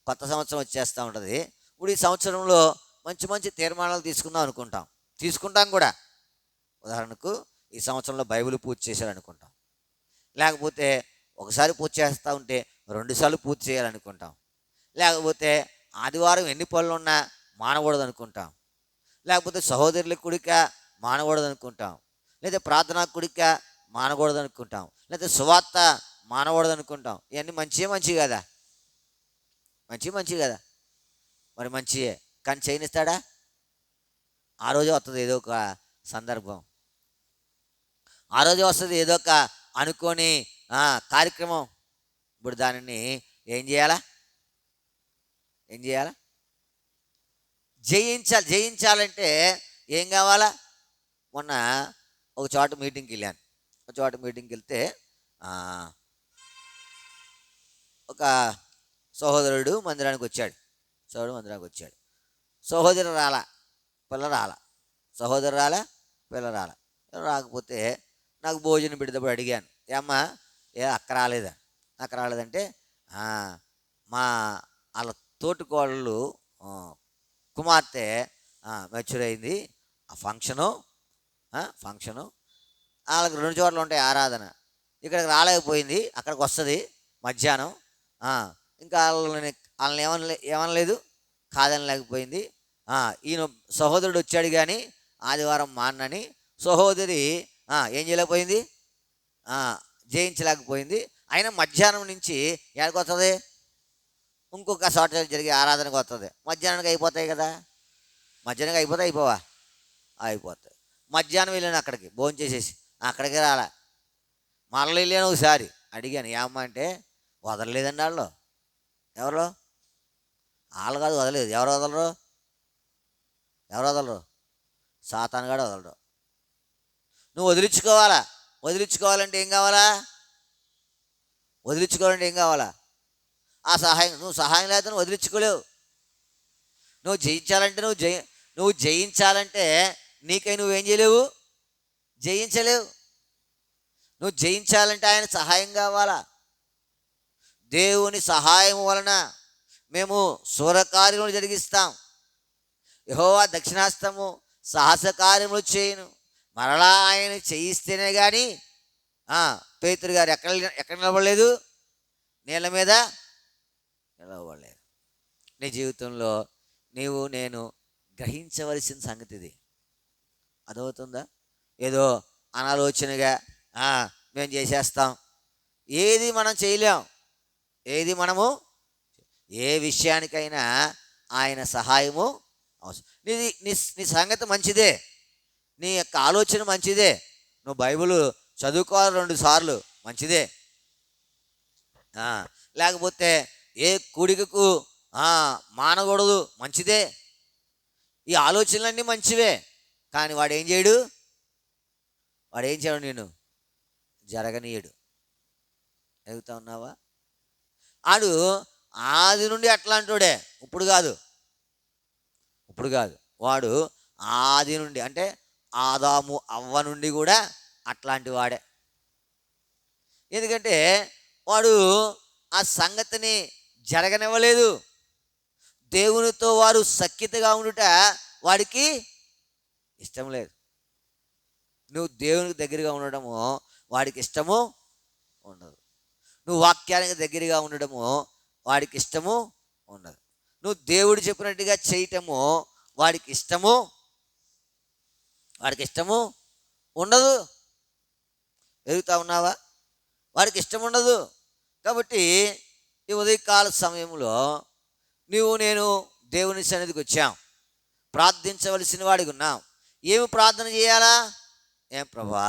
కొత్త సంవత్సరం వచ్చేస్తూ ఉంటుంది. ఇప్పుడు ఈ సంవత్సరంలో మంచి మంచి తీర్మానాలు తీసుకుందాం అనుకుంటాం, తీసుకుంటాం కూడా. ఉదాహరణకు ఈ సంవత్సరంలో బైబిల్ పూర్తి చేశారనుకుంటాం, లేకపోతే ఒకసారి పూర్తి చేస్తూ ఉంటే 2 సార్లు పూర్తి చేయాలనుకుంటాం, లేకపోతే ఆదివారం ఎన్ని పనులు ఉన్నా మానకూడదు అనుకుంటాం, లేకపోతే సహోదరుల కూడిక మానకూడదు అనుకుంటాం, లేదా ప్రార్థనా కూడిక మానకూడదు అనుకుంటాం, లేదా సువార్త మానకూడదు అనుకుంటాం. ఇవన్నీ మంచి కదా, మంచి కదా, మరి మంచియే. కానీ చేయనిస్తాడా? ఆ రోజే వస్తుంది ఏదో ఒక సందర్భం, ఆ రోజే వస్తుంది ఏదో ఒక అనుకోని కార్యక్రమం. ఇప్పుడు దానిని ఏం చేయాలా? జయించాలంటే ఏం కావాలా? మొన్న ఒక చోట మీటింగ్కి వెళ్తే ఒక సహోదరుడు మందిరానికి వచ్చాడు. సహోదరు రాలా, పిల్ల రాలా. రాకపోతే నాకు భోజనం పెడేటప్పుడు అడిగాను, ఏమ్మా అక్క రాలేదంటే మా వాళ్ళ తోటికోడళ్ళు కుమార్తె మెచ్యూర్ అయింది, ఆ ఫంక్షను వాళ్ళకి 2 చోట్ల ఉంటాయి ఆరాధన, ఇక్కడికి రాలేకపోయింది, అక్కడికి వస్తుంది మధ్యాహ్నం. ఇంకా వాళ్ళని ఏమనలేదు, కాదనలేకపోయింది. ఈయన సహోదరుడు వచ్చాడు కానీ ఆదివారం మానని సహోదరి ఏం చేయలేకపోయింది, జయించలేకపోయింది. అయినా మధ్యాహ్నం నుంచి ఎక్కడికి వస్తుంది? ఇంకొక చోట జరిగే ఆరాధనకు వస్తుంది. మధ్యాహ్నానికి అయిపోతాయి కదా, మధ్యాహ్నానికి అయిపోవా? అయిపోతాయి. మధ్యాహ్నం వెళ్ళాను అక్కడికి, భోజనం చేసేసి అక్కడికి రాలా. మరల వెళ్ళాను ఒకసారి, అడిగాను ఏమ్మా అంటే వదలలేదండి. ఎవరు కాదు వదలలేదు. ఎవరు వదలరు? సాతాను కూడా వదలరు. నువ్వు వదిలించుకోవాలంటే ఏం కావాలా? ఆ సహాయం. నువ్వు సహాయం లేకపోతే నువ్వు వదిలించుకోలేవు. నువ్వు జయించాలంటే నీకై నువ్వేం చేయలేవు, జయించలేవు. నువ్వు జయించాలంటే ఆయన సహాయం కావాలా? దేవుని సహాయం వలన మేము శూరకార్యములు జరిగిస్తాం. యెహోవా దక్షిణాస్తము సాహస కార్యములు చేయను. మరలా ఆయన చేయిస్తేనే కానీ పేతురు గారు ఎక్కడ నిలబడలేదు, నీళ్ళ మీద నిలబడలేదు. నీ జీవితంలో నేను గ్రహించవలసిన సంగతి ఇది. అదవుతుందా? ఏదో అనాలోచనగా మేము చేసేస్తాం. ఏది మనం చేయలేం. ఏ విషయానికైనా ఆయన సహాయము అవసరం. నీ సంగతి మంచిదే, నీ యొక్క ఆలోచన మంచిదే, నువ్వు బైబిల్ చదువుకోవాలి 2 సార్లు మంచిదే. లేకపోతే ఏ కూడికకు మానకూడదు మంచిదే. ఈ ఆలోచనలన్నీ మంచివే. కానీ వాడు ఏం చేయడు నేను జరగనీయడు. ఎదుగుతా ఉన్నావా? ఆడు ఆది నుండి అట్లాంటోడే, ఇప్పుడు కాదు. వాడు ఆది నుండి అంటే ఆదాము అవ్వ నుండి కూడా అట్లాంటి వాడే. ఎందుకంటే వాడు ఆ సంగతిని జరగనివ్వలేదు. దేవునితో వారు సఖ్యతగా ఉండుట వాడికి ఇష్టం లేదు. నువ్వు దేవునికి దగ్గరగా ఉండడము వాడికి ఇష్టము ఉండదు. నువ్వు వాక్యానికి దగ్గరగా ఉండడము వాడికి ఇష్టము ఉండదు. నువ్వు దేవుడు చెప్పినట్టుగా చేయటము వాడికి ఇష్టము ఉండదు. ఎదుగుతా ఉన్నావా? వాడికి ఇష్టం ఉండదు. కాబట్టి ఈ ఉదయకాల సమయంలో నేను దేవుని సన్నిధికి వచ్చాం, ప్రార్థించవలసిన వాడికి ఉన్నాం. ఏమి ప్రార్థన చేయాలా? ఏం ప్రభా,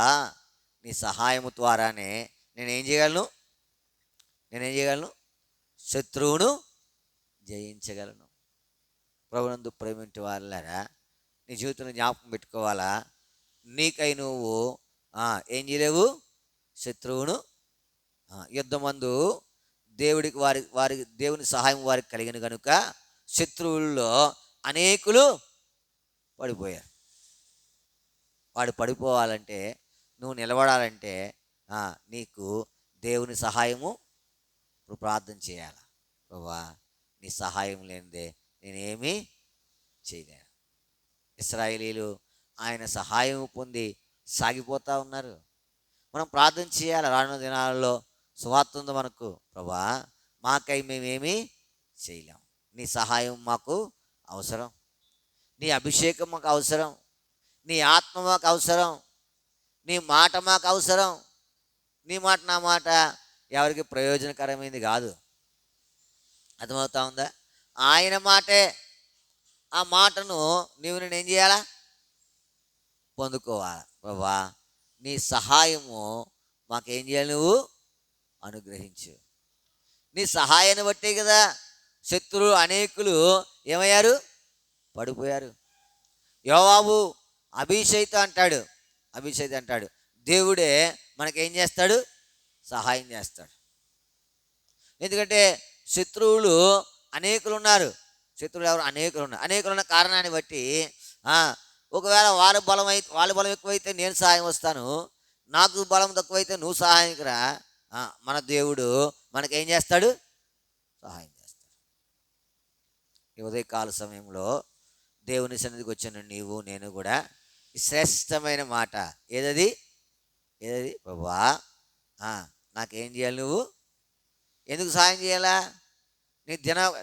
నీ సహాయము ద్వారానే నేనేం చేయగలను? శత్రువును జయించగలను. ప్రభునందు ప్రేమించే వాళ్ళారా, నీ జీవితంలో జ్ఞాపకం పెట్టుకోవాలా, నీకై నువ్వు ఏం చేయలేవు, శత్రువును. యుద్ధమందు దేవుని సహాయం వారికి కలిగిన కనుక శత్రువుల్లో అనేకులు పడిపోయారు. వాడు పడిపోవాలంటే, నువ్వు నిలబడాలంటే నీకు దేవుని సహాయము ఇప్పుడు ప్రార్థన చేయాలి. ప్రభా, నీ సహాయం లేనిదే నేనేమీ చేయలేను. ఇశ్రాయేలీలు ఆయన సహాయం పొంది సాగిపోతూ ఉన్నారు. మనం ప్రార్థన చేయాలి. రానున్న దినాలలో సువార్త ఉంది మనకు. ప్రభా, మాకై మేమేమీ చేయలేం, నీ సహాయం మాకు అవసరం, నీ అభిషేకం మాకు అవసరం, నీ ఆత్మ మాకు అవసరం, నీ మాట మాకు అవసరం. నీ మాట నా మాట ఎవరికి ప్రయోజనకరమైనది కాదు. అర్థమవుతా ఉందా? ఆయన మాటే, ఆ మాటను నేను ఏం చేయాలా? పొందుకోవాలి. ప్రభా, నీ సహాయము మాకేం చేయాలి? నువ్వు అనుగ్రహించు. నీ సహాయాన్ని బట్టే కదా శత్రువులు అనేకులు ఏమయ్యారు? పడిపోయారు. యోవాబు అభిషేక్తో అంటాడు దేవుడే మనకేం చేస్తాడు? సహాయం చేస్తాడు. ఎందుకంటే శత్రువులు అనేకులు ఉన్నారు. శత్రువులు ఎవరు? అనేకులు ఉన్నారు. అనేకులు ఉన్న కారణాన్ని బట్టి ఒకవేళ వాళ్ళ బలం ఎక్కువైతే నేను సహాయం వస్తాను, నాకు బలం తక్కువైతే నువ్వు సహాయంకి రా. మన దేవుడు మనకేం చేస్తాడు? సహాయం చేస్తాడు. ఈ ఉదయకాల సమయంలో దేవుని సన్నిధికి వచ్చిన నీవు నేను కూడా ఈ శ్రేష్టమైన మాట ఏదది? ప్రభువా, నాకేం చేయాలి? నువ్వు ఎందుకు సహాయం చేయాలా? నీ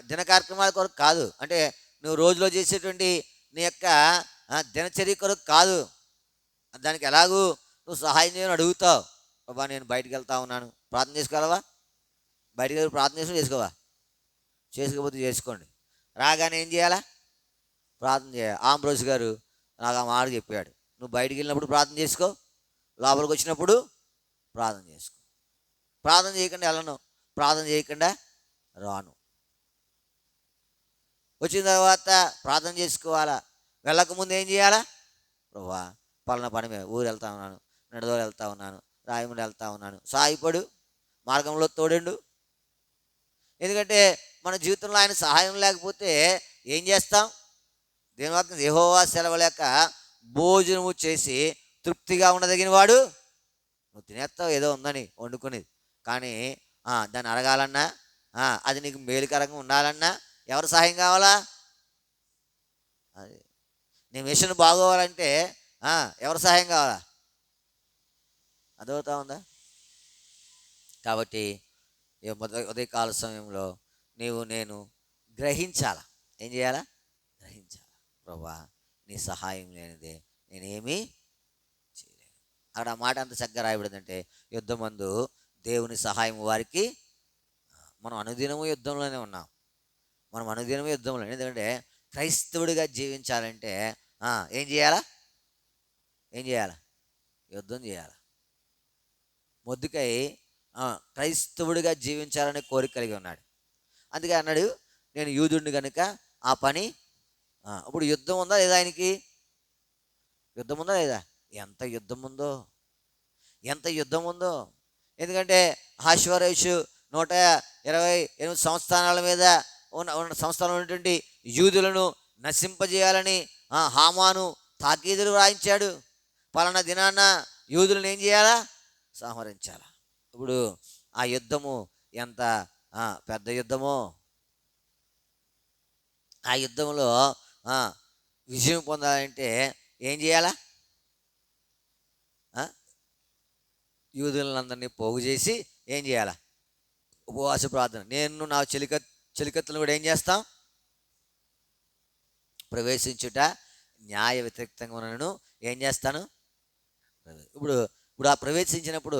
దిన కార్యక్రమాల కొరకు కాదు, అంటే నువ్వు రోజులో చేసేటువంటి నీ యొక్క దినచర్య కొరకు కాదు. దానికి ఎలాగూ నువ్వు సహాయం చేయని అడుగుతావు. బాబా, నేను బయటికి వెళ్తా ఉన్నాను, ప్రార్థన చేసుకోగలవా? బయటికి వెళ్ళి ప్రార్థన చేసుకోవా? చేసుకోకపోతే చేసుకోండి. రాగానే ఏం చేయాలా? ప్రార్థన చేయాలి. ఆంబ్రోస్ గారు నాకు ఆ మాట చెప్పాడు, నువ్వు బయటికి వెళ్ళినప్పుడు ప్రార్థన చేసుకో, లోపలికి వచ్చినప్పుడు ప్రార్థన చేసుకో. ప్రార్థన చేయకుండా వెళ్ళను, ప్రార్థన చేయకుండా రాను. వచ్చిన తర్వాత ప్రార్థన చేసుకోవాలా. వెళ్ళకముందు ఏం చేయాలా? ప్రభువా, పలానా పని మీద ఊరు వెళ్తా ఉన్నాను, నడదోలు వెళ్తా ఉన్నాను, రాయముండి వెళ్తా ఉన్నాను, సాయపడు, మార్గంలో తోడండు. ఎందుకంటే మన జీవితంలో ఆయన సహాయం లేకపోతే ఏం చేస్తాం? దేని వాక్యం యెహోవా సెలవు లేక భోజనము చేసి తృప్తిగా ఉండదగిన వాడు. నువ్వు తినేస్తావు ఏదో ఉందని వండుకునేది, కానీ దాన్ని అడగాలన్నా అది నీకు మేలుకరంగా ఉండాలన్నా ఎవరు సహాయం కావాలా? అది నీ మిషన్ బాగోవాలంటే ఎవరు సహాయం కావాలా? అదవుతా ఉందా? కాబట్టి ఉదయకాల సమయంలో నీవు నేను గ్రహించాలా. ఏం చేయాలా? గ్రహించాలా. ప్రభా, నీ సహాయం లేనిదే నేనేమీ చేయలేను. అక్కడ ఆ మాట అంత చక్కగా రాయబడిందంటే యుద్ధమందు దేవుని సహాయం వారికి. మనం అనుదినము యుద్ధంలోనే ఉన్నాం. ఎందుకంటే క్రైస్తవుడిగా జీవించాలంటే ఏం చేయాలా? యుద్ధం చేయాలా. మొద్దుకై క్రైస్తవుడిగా జీవించాలనే కోరిక కలిగి ఉన్నాడు. అందుకే అన్నాడు, నేను యూదుడిని కనుక ఆ పని. ఇప్పుడు యుద్ధం ఉందా లేదా? ఆయనకి యుద్ధం ఉందా లేదా? ఎంత యుద్ధం ఉందో. ఎందుకంటే అహష్వేరోషు 128 సంస్థానాల మీద ఉన్న సంస్థానంలో ఉన్నటువంటి యూదులను నశింపజేయాలని హామాను తాకీదులు రాయించాడు. పలానా దినాన యూదులను ఏం చేయాలా? సంహరించాలా. ఇప్పుడు ఆ యుద్ధము ఎంత పెద్ద యుద్ధమో. ఆ యుద్ధంలో విజయం పొందాలంటే ఏం చేయాలా? యూదులందరినీ పోగు చేసి ఏం చేయాలా? ఉపవాస ప్రార్థన. నేను నా చెలికత్తులను కూడా ఏం చేస్తాం? ప్రవేశించుట న్యాయ వ్యతిరేక్తంగా ఉన్నను ఏం చేస్తాను? ఇప్పుడు ఆ ప్రవేశించినప్పుడు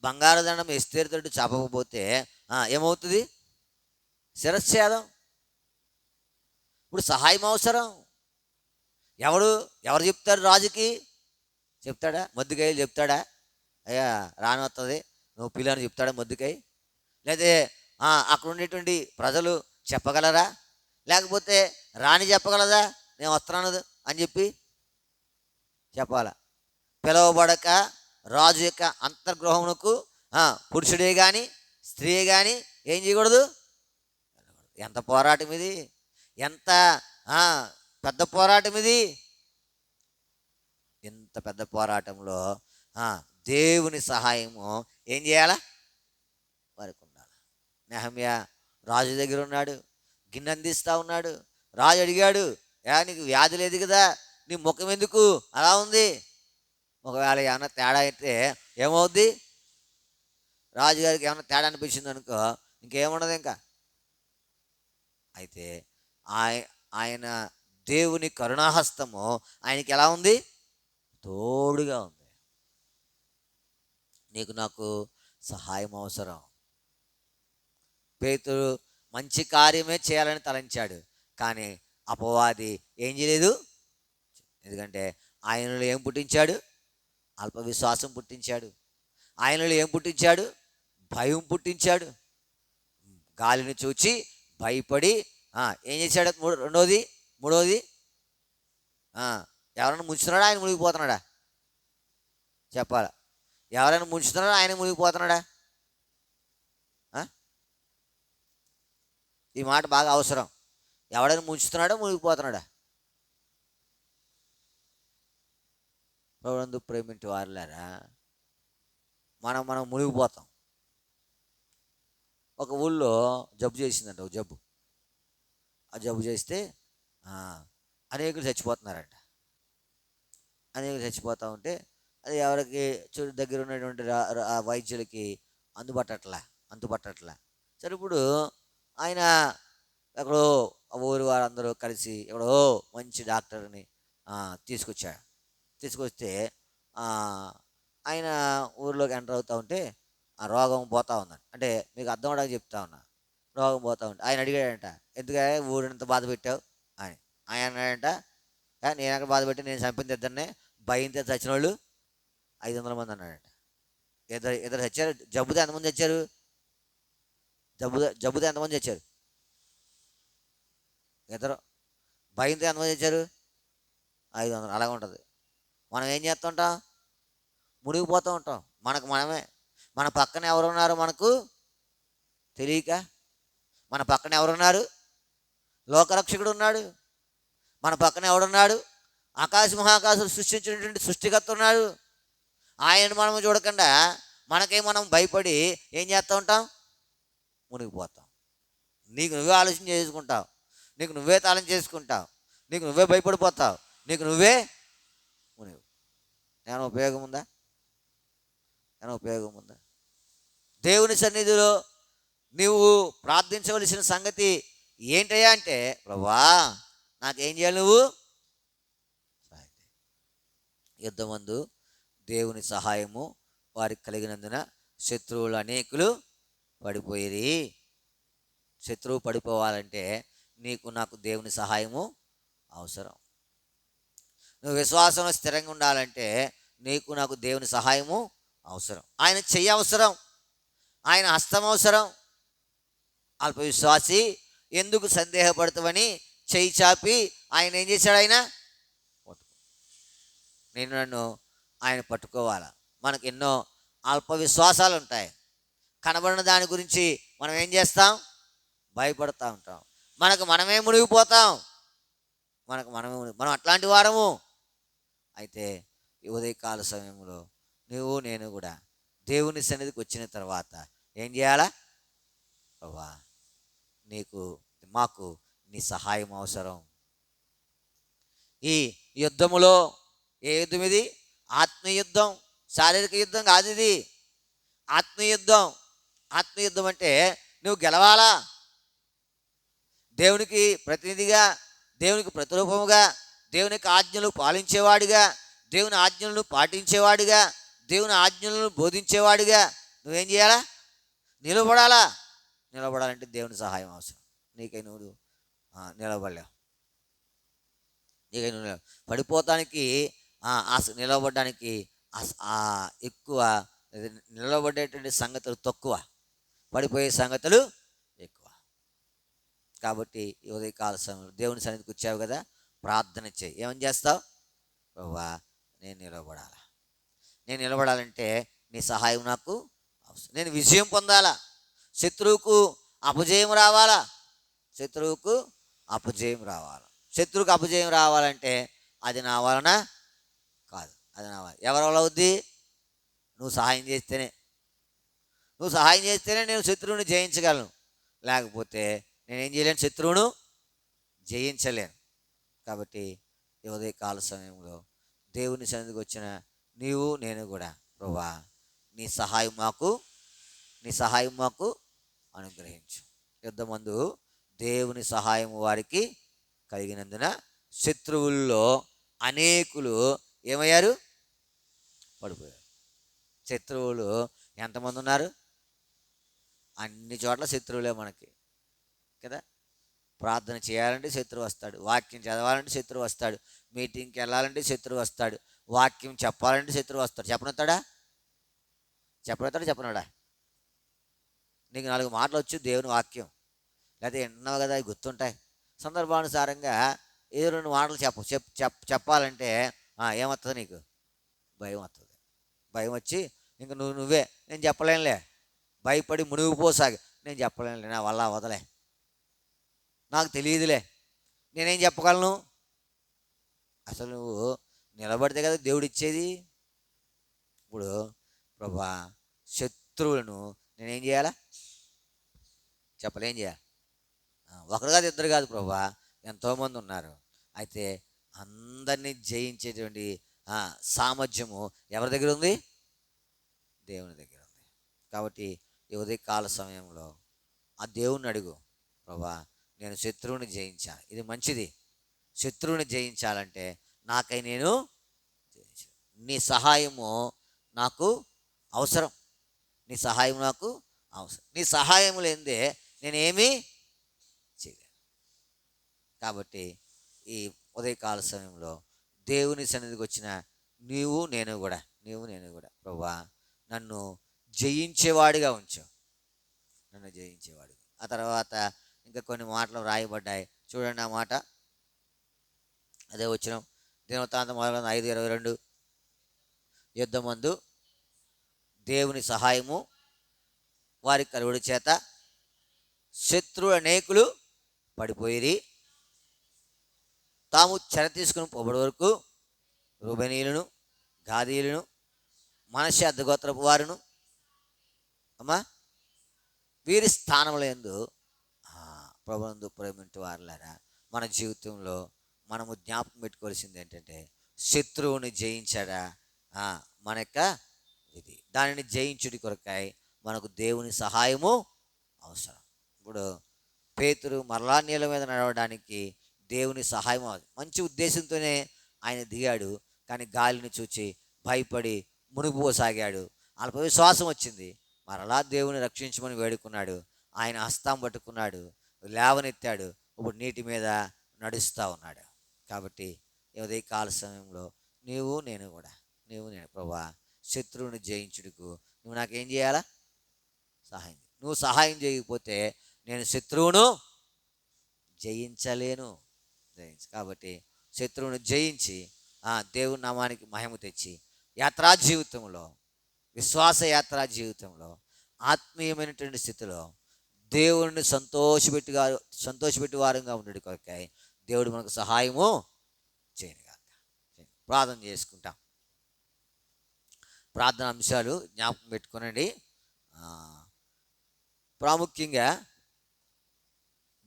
బంగారు దండం ఎస్తేరుతోటి చాపకపోతే ఏమవుతుంది? శిరచ్ఛేదం. ఇప్పుడు సహాయం అవసరం. ఎవరు చెప్తారు? రాజుకి చెప్తాడా? మొద్దుకాయలు చెప్తాడా? అయ్యా రాని వస్తుంది నువ్వు పిల్లని చెప్తాడా మొద్దుకాయ? లేదా అక్కడ ఉండేటువంటి ప్రజలు చెప్పగలరా? లేకపోతే రాణి చెప్పగలదా నేను వస్తున్నాను అని చెప్పి చెప్పాలా? పిలవబడక రాజు యొక్క అంతర్గృహమునకు పురుషుడే కానీ స్త్రీ కానీ ఏం చేయకూడదు. ఎంత పోరాటం ఇది! ఎంత పెద్ద పోరాటం ఇది! ఇంత పెద్ద పోరాటంలో దేవుని సహాయము ఏం చేయాలా? వారికి ఉండాలి. నెహమ్యా రాజు దగ్గర ఉన్నాడు, గిన్నె అందిస్తూ ఉన్నాడు. రాజు అడిగాడు, నీకు వ్యాధి లేదు కదా, నీ ముఖం ఎందుకు అలా ఉంది? ఒకవేళ ఏమన్నా తేడా అయితే ఏమవుద్ది? రాజుగారికి ఏమన్నా తేడా అనిపించింది అనుకో, ఇంకేముండదు ఇంకా. అయితే ఆయన దేవుని కరుణాహస్తము ఆయనకి ఎలా ఉంది? తోడుగా ఉంది. నీకు నాకు సహాయం అవసరం. పేతురు మంచి కార్యమే చేయాలని తలంచాడు, కానీ అపవాది ఏం చేయలేదు. ఎందుకంటే ఆయనలో ఏం పుట్టించాడు? అల్ప విశ్వాసం పుట్టించాడు. ఆయనలో ఏం పుట్టించాడు? భయం పుట్టించాడు. గాలిని చూచి భయపడి ఏం చేశాడు? మూడోది ఎవరైనా ముంచుతున్నాడా, ఆయన మునిగిపోతున్నాడా? చెప్పాలా? ఎవరైనా ముంచుతున్నాడా, ఆయన మునిగిపోతున్నాడా? ఈ మాట బాగా అవసరం. ఎవడైనా ముంచుతున్నాడా, మునిగిపోతున్నాడా? ప్రభునందు ప్రేమింటి వారులారా, మనం మునిగిపోతాం. ఒక ఊళ్ళో జబ్బు చేసిందంట, ఒక జబ్బు. ఆ జబ్బు చేస్తే అనేకులు చచ్చిపోతున్నారంట. అనేకులు చచ్చిపోతూ ఉంటే అది ఎవరికి దగ్గర ఉన్నటువంటి వైద్యులకి అంతుపట్టట్లా. సరే, ఇప్పుడు ఆయన ఎక్కడో ఊరి వారందరూ కలిసి ఎక్కడో మంచి డాక్టర్ని తీసుకొస్తే ఆయన ఊరిలోకి ఎంటర్ అవుతూ ఉంటే ఆ రోగం పోతూ ఉందండి. అంటే మీకు అర్థం అవడానికి చెప్తా ఉన్నా. రోగం పోతూ ఉంటే ఆయన అడిగాడంట, ఎందుకంటే ఊరినంత బాధ పెట్టావు అని. ఆయన అన్నాడంట, నేను ఎక్కడ బాధ పెట్టి, నేను చంపింది ఇద్దరినే, భయంతో చచ్చిన వాళ్ళు 500 మంది అన్నాడంట. ఇద్దరు చచ్చారు. జబ్బుతో ఎంతమంది చచ్చారు? జబ్బుతో ఎంతమంది చచ్చారు? ఇద్దరు. భయంతో ఎంతమంది చచ్చారు? 500. అలాగే ఉంటుంది. మనం ఏం చేస్తుంటాం? మునిగిపోతూ ఉంటాం. మనమే మన పక్కన ఎవరున్నారు మనకు తెలియక. మన పక్కన ఎవరున్నారు? లోకరక్షకుడు ఉన్నాడు. మన పక్కన ఎవడున్నాడు? ఆకాశ మహాకాశం సృష్టించినటువంటి సృష్టికర్త ఉన్నాడు. ఆయనను మనము చూడకుండా మనం భయపడి ఏం చేస్తూ ఉంటాం? మునిగిపోతాం. నీకు నువ్వే ఆలోచన చేసుకుంటావు, నీకు నువ్వే తాళం చేసుకుంటావు, నీకు నువ్వే భయపడిపోతావు, నీకు నువ్వే మునిగి. ఏమైనా ఉపయోగం ఉందా? దేవుని సన్నిధిలో నువ్వు ప్రార్థించవలసిన సంగతి ఏంటయ్యా అంటే, ప్రభువా నాకేం చేయాలి? నువ్వు యుద్ధమందు దేవుని సహాయము వారికి కలిగినందున శత్రువులు అనేకులు పడిపోయిరి. శత్రువు పడిపోవాలంటే నీకు నాకు దేవుని సహాయము అవసరం. నువ్వు విశ్వాసంలో స్థిరంగా ఉండాలంటే నీకు నాకు దేవుని సహాయము అవసరం. ఆయన చెయ్యి అవసరం, ఆయన హస్తం అవసరం. అల్ప విశ్వాసి ఎందుకు సందేహపడతావని చెయ్యి చాపి ఆయన ఏం చేశాడు? ఆయన నన్ను ఆయన పట్టుకోవాలా. మనకు ఎన్నో అల్ప విశ్వాసాలు ఉంటాయి. కనబడిన దాని గురించి మనం ఏం చేస్తాం? భయపడుతూ ఉంటాం. మనమే మునిగిపోతాం. మనం అట్లాంటి వారము. అయితే ఈ ఉదయకాల సమయంలో నేను కూడా దేవుని సన్నిధికి వచ్చిన తర్వాత ఏం చేయాలా? ప్రభువా మాకు నీ సహాయం అవసరం. ఈ యుద్ధములో ఏ యుద్ధం ఇది? ఆత్మయుద్ధం, శారీరక యుద్ధం కాదు ఇది. ఆత్మయుద్ధం అంటే నువ్వు గెలవాలా. దేవునికి ప్రతినిధిగా, దేవునికి ప్రతిరూపముగా, దేవునికి ఆజ్ఞలు పాలించేవాడిగా, దేవుని ఆజ్ఞలను పాటించేవాడిగా, దేవుని ఆజ్ఞలను బోధించేవాడిగా నువ్వేం చేయాలా? నిలబడాలంటే దేవుని సహాయం అవసరం. నీకై నువ్వు నిలబడలేవు. నువ్వు పడిపోతానికి నిలబడడానికి ఎక్కువ, నిలబడేటువంటి సంగతులు తక్కువ, పడిపోయే సంగతులు ఎక్కువ. కాబట్టి ఈ ఉదయకాల సమయంలో దేవుని సన్నిధికి వచ్చావు కదా, ప్రార్థన చేయి. ఏమని చేస్తావు? ప్రభువా నేను నిలబడాలంటే నీ సహాయం నాకు అవసరం. నేను విజయం పొందాలా, శత్రువుకు అపజయం రావాలా. శత్రువుకు అపజయం రావాలంటే అది నా వలన కాదు, అది నా వల్ల. ఎవరి వల్ల అవుద్ది? నువ్వు సహాయం చేస్తేనే నేను శత్రువుని జయించగలను. లేకపోతే నేనేం చేయలేను, శత్రువును జయించలేను. కాబట్టి ఈ ఉదయకాల సమయంలో దేవుని సన్నిధికి వచ్చిన నీవు నేను కూడా ప్రభువా నీ సహాయం మాకు నీ సహాయం మాకు అనుగ్రహించు. యుద్ధమందు దేవుని సహాయం వారికి కలిగినందున శత్రువుల్లో అనేకులు ఏమయ్యారు? పడిపోయారు. శత్రువులు ఎంతమంది ఉన్నారు? అన్ని చోట్ల శత్రువులే మనకి కదా. ప్రార్థన చేయాలంటే శత్రువు వస్తాడు, వాక్యం చదవాలంటే శత్రువు వస్తాడు, మీటింగ్కి వెళ్ళాలంటే శత్రువు వస్తాడు, వాక్యం చెప్పాలంటే శత్రువు వస్తాడు. చెప్పనొస్తాడా? చెప్పనోడా? నీకు 4 మాటలు వచ్చు దేవుని వాక్యం, లేదా విన్నావు కదా, అవి గుర్తుంటాయి. సందర్భానుసారంగా ఏదో 2 మాటలు చెప్పాలంటే ఏమవుతుంది? నీకు భయం వస్తుంది. భయం వచ్చి ఇంక నువ్వే నేను చెప్పలేనులే, భయపడి మునిగిపోసాగి నేను చెప్పలేనులే, నా వల్ల వదలే, నాకు తెలియదులే, నేనేం చెప్పగలను. అసలు నువ్వు నిలబడితే కదా దేవుడు ఇచ్చేది. ఇప్పుడు ప్రభా శత్రువులను నేనేం చేయాలా? చెప్పలేం చేయాలి. ఒకరు కాదు, ఇద్దరు కాదు ప్రభా, ఎంతోమంది ఉన్నారు. అయితే అందరినీ జయించేటువంటి సామర్థ్యము ఎవరి దగ్గర ఉంది? దేవుని దగ్గర ఉంది. కాబట్టి ఈ ఉదయకాల సమయంలో ఆ దేవుణ్ణి అడుగు, ప్రభా నేను శత్రువుని జయించాలి, ఇది మంచిది. శత్రువుని జయించాలంటే నాకై నేను జయించాలి. నీ సహాయము నాకు అవసరం, నీ సహాయం నాకు అవసరం. నీ సహాయం లేనిదే నేనేమీ చేయలేను. కాబట్టి ఈ ఉదయకాల సమయంలో దేవుని సన్నిధికి వచ్చిన నీవు నేను కూడా ప్రభువా నన్ను జయించేవాడిగా ఉంచావు, నన్ను జయించేవాడిగా. ఆ తర్వాత ఇంకా కొన్ని మాటలు రాయబడ్డాయి చూడండి. ఆ మాట అదే వచ్చిన దినవృత్తాంతం 5:22 యుద్ధమందు దేవుని సహాయము వారి కలుగుడి చేత శత్రువులు అనేకులు పడిపోయిరి. తాము చెర తీసుకుని పోబడి వరకు రూబెనీయులను, గాదీయులను, మనష్షే అర్థగోత్రపు వారును వీరి స్థానముల యందు ప్రభువునందు ప్రేమించు వారులారా, మన జీవితంలో మనము జ్ఞాపకం పెట్టుకోవాల్సింది ఏంటంటే శత్రువుని జయించాడా మన యొక్క విధి. దానిని జయించుడి కొరకాయ మనకు దేవుని సహాయము అవసరం. ఇప్పుడు పేతురు మరలా నీళ్ళ మీద నడవడానికి దేవుని సహాయం మంచి ఉద్దేశంతోనే ఆయన దిగాడు, కానీ గాలిని చూచి భయపడి మునిగిపోసాగాడు. అల్ప విశ్వాసం వచ్చింది, మరలా దేవుని రక్షించమని వేడుకున్నాడు. ఆయన హస్తం పట్టుకున్నాడు, లేవనెత్తాడు, ఇప్పుడు నీటి మీద నడుస్తూ ఉన్నాడు. కాబట్టి ఉదయ కాల సమయంలో నీవు నేను ప్రభువా శత్రువుని జయించుడుకు నువ్వు నాకేం చేయాలా? సహాయం. నువ్వు సహాయం చేయకపోతే నేను శత్రువును జయించలేను. కాబట్టి శత్రువును జయించి దేవుని నామానికి మహిమ తెచ్చి యాత్రా జీవితంలో, విశ్వాస యాత్రా జీవితంలో, ఆత్మీయమైనటువంటి స్థితిలో దేవుడిని సంతోషపెట్టి వారంగా ఉండడు కొరకాయ దేవుడు మనకు సహాయము చేయనుగాక. ప్రార్థన చేసుకుంటాం. ప్రార్థన అంశాలు జ్ఞాపకం పెట్టుకోనండి. ప్రాముఖ్యంగా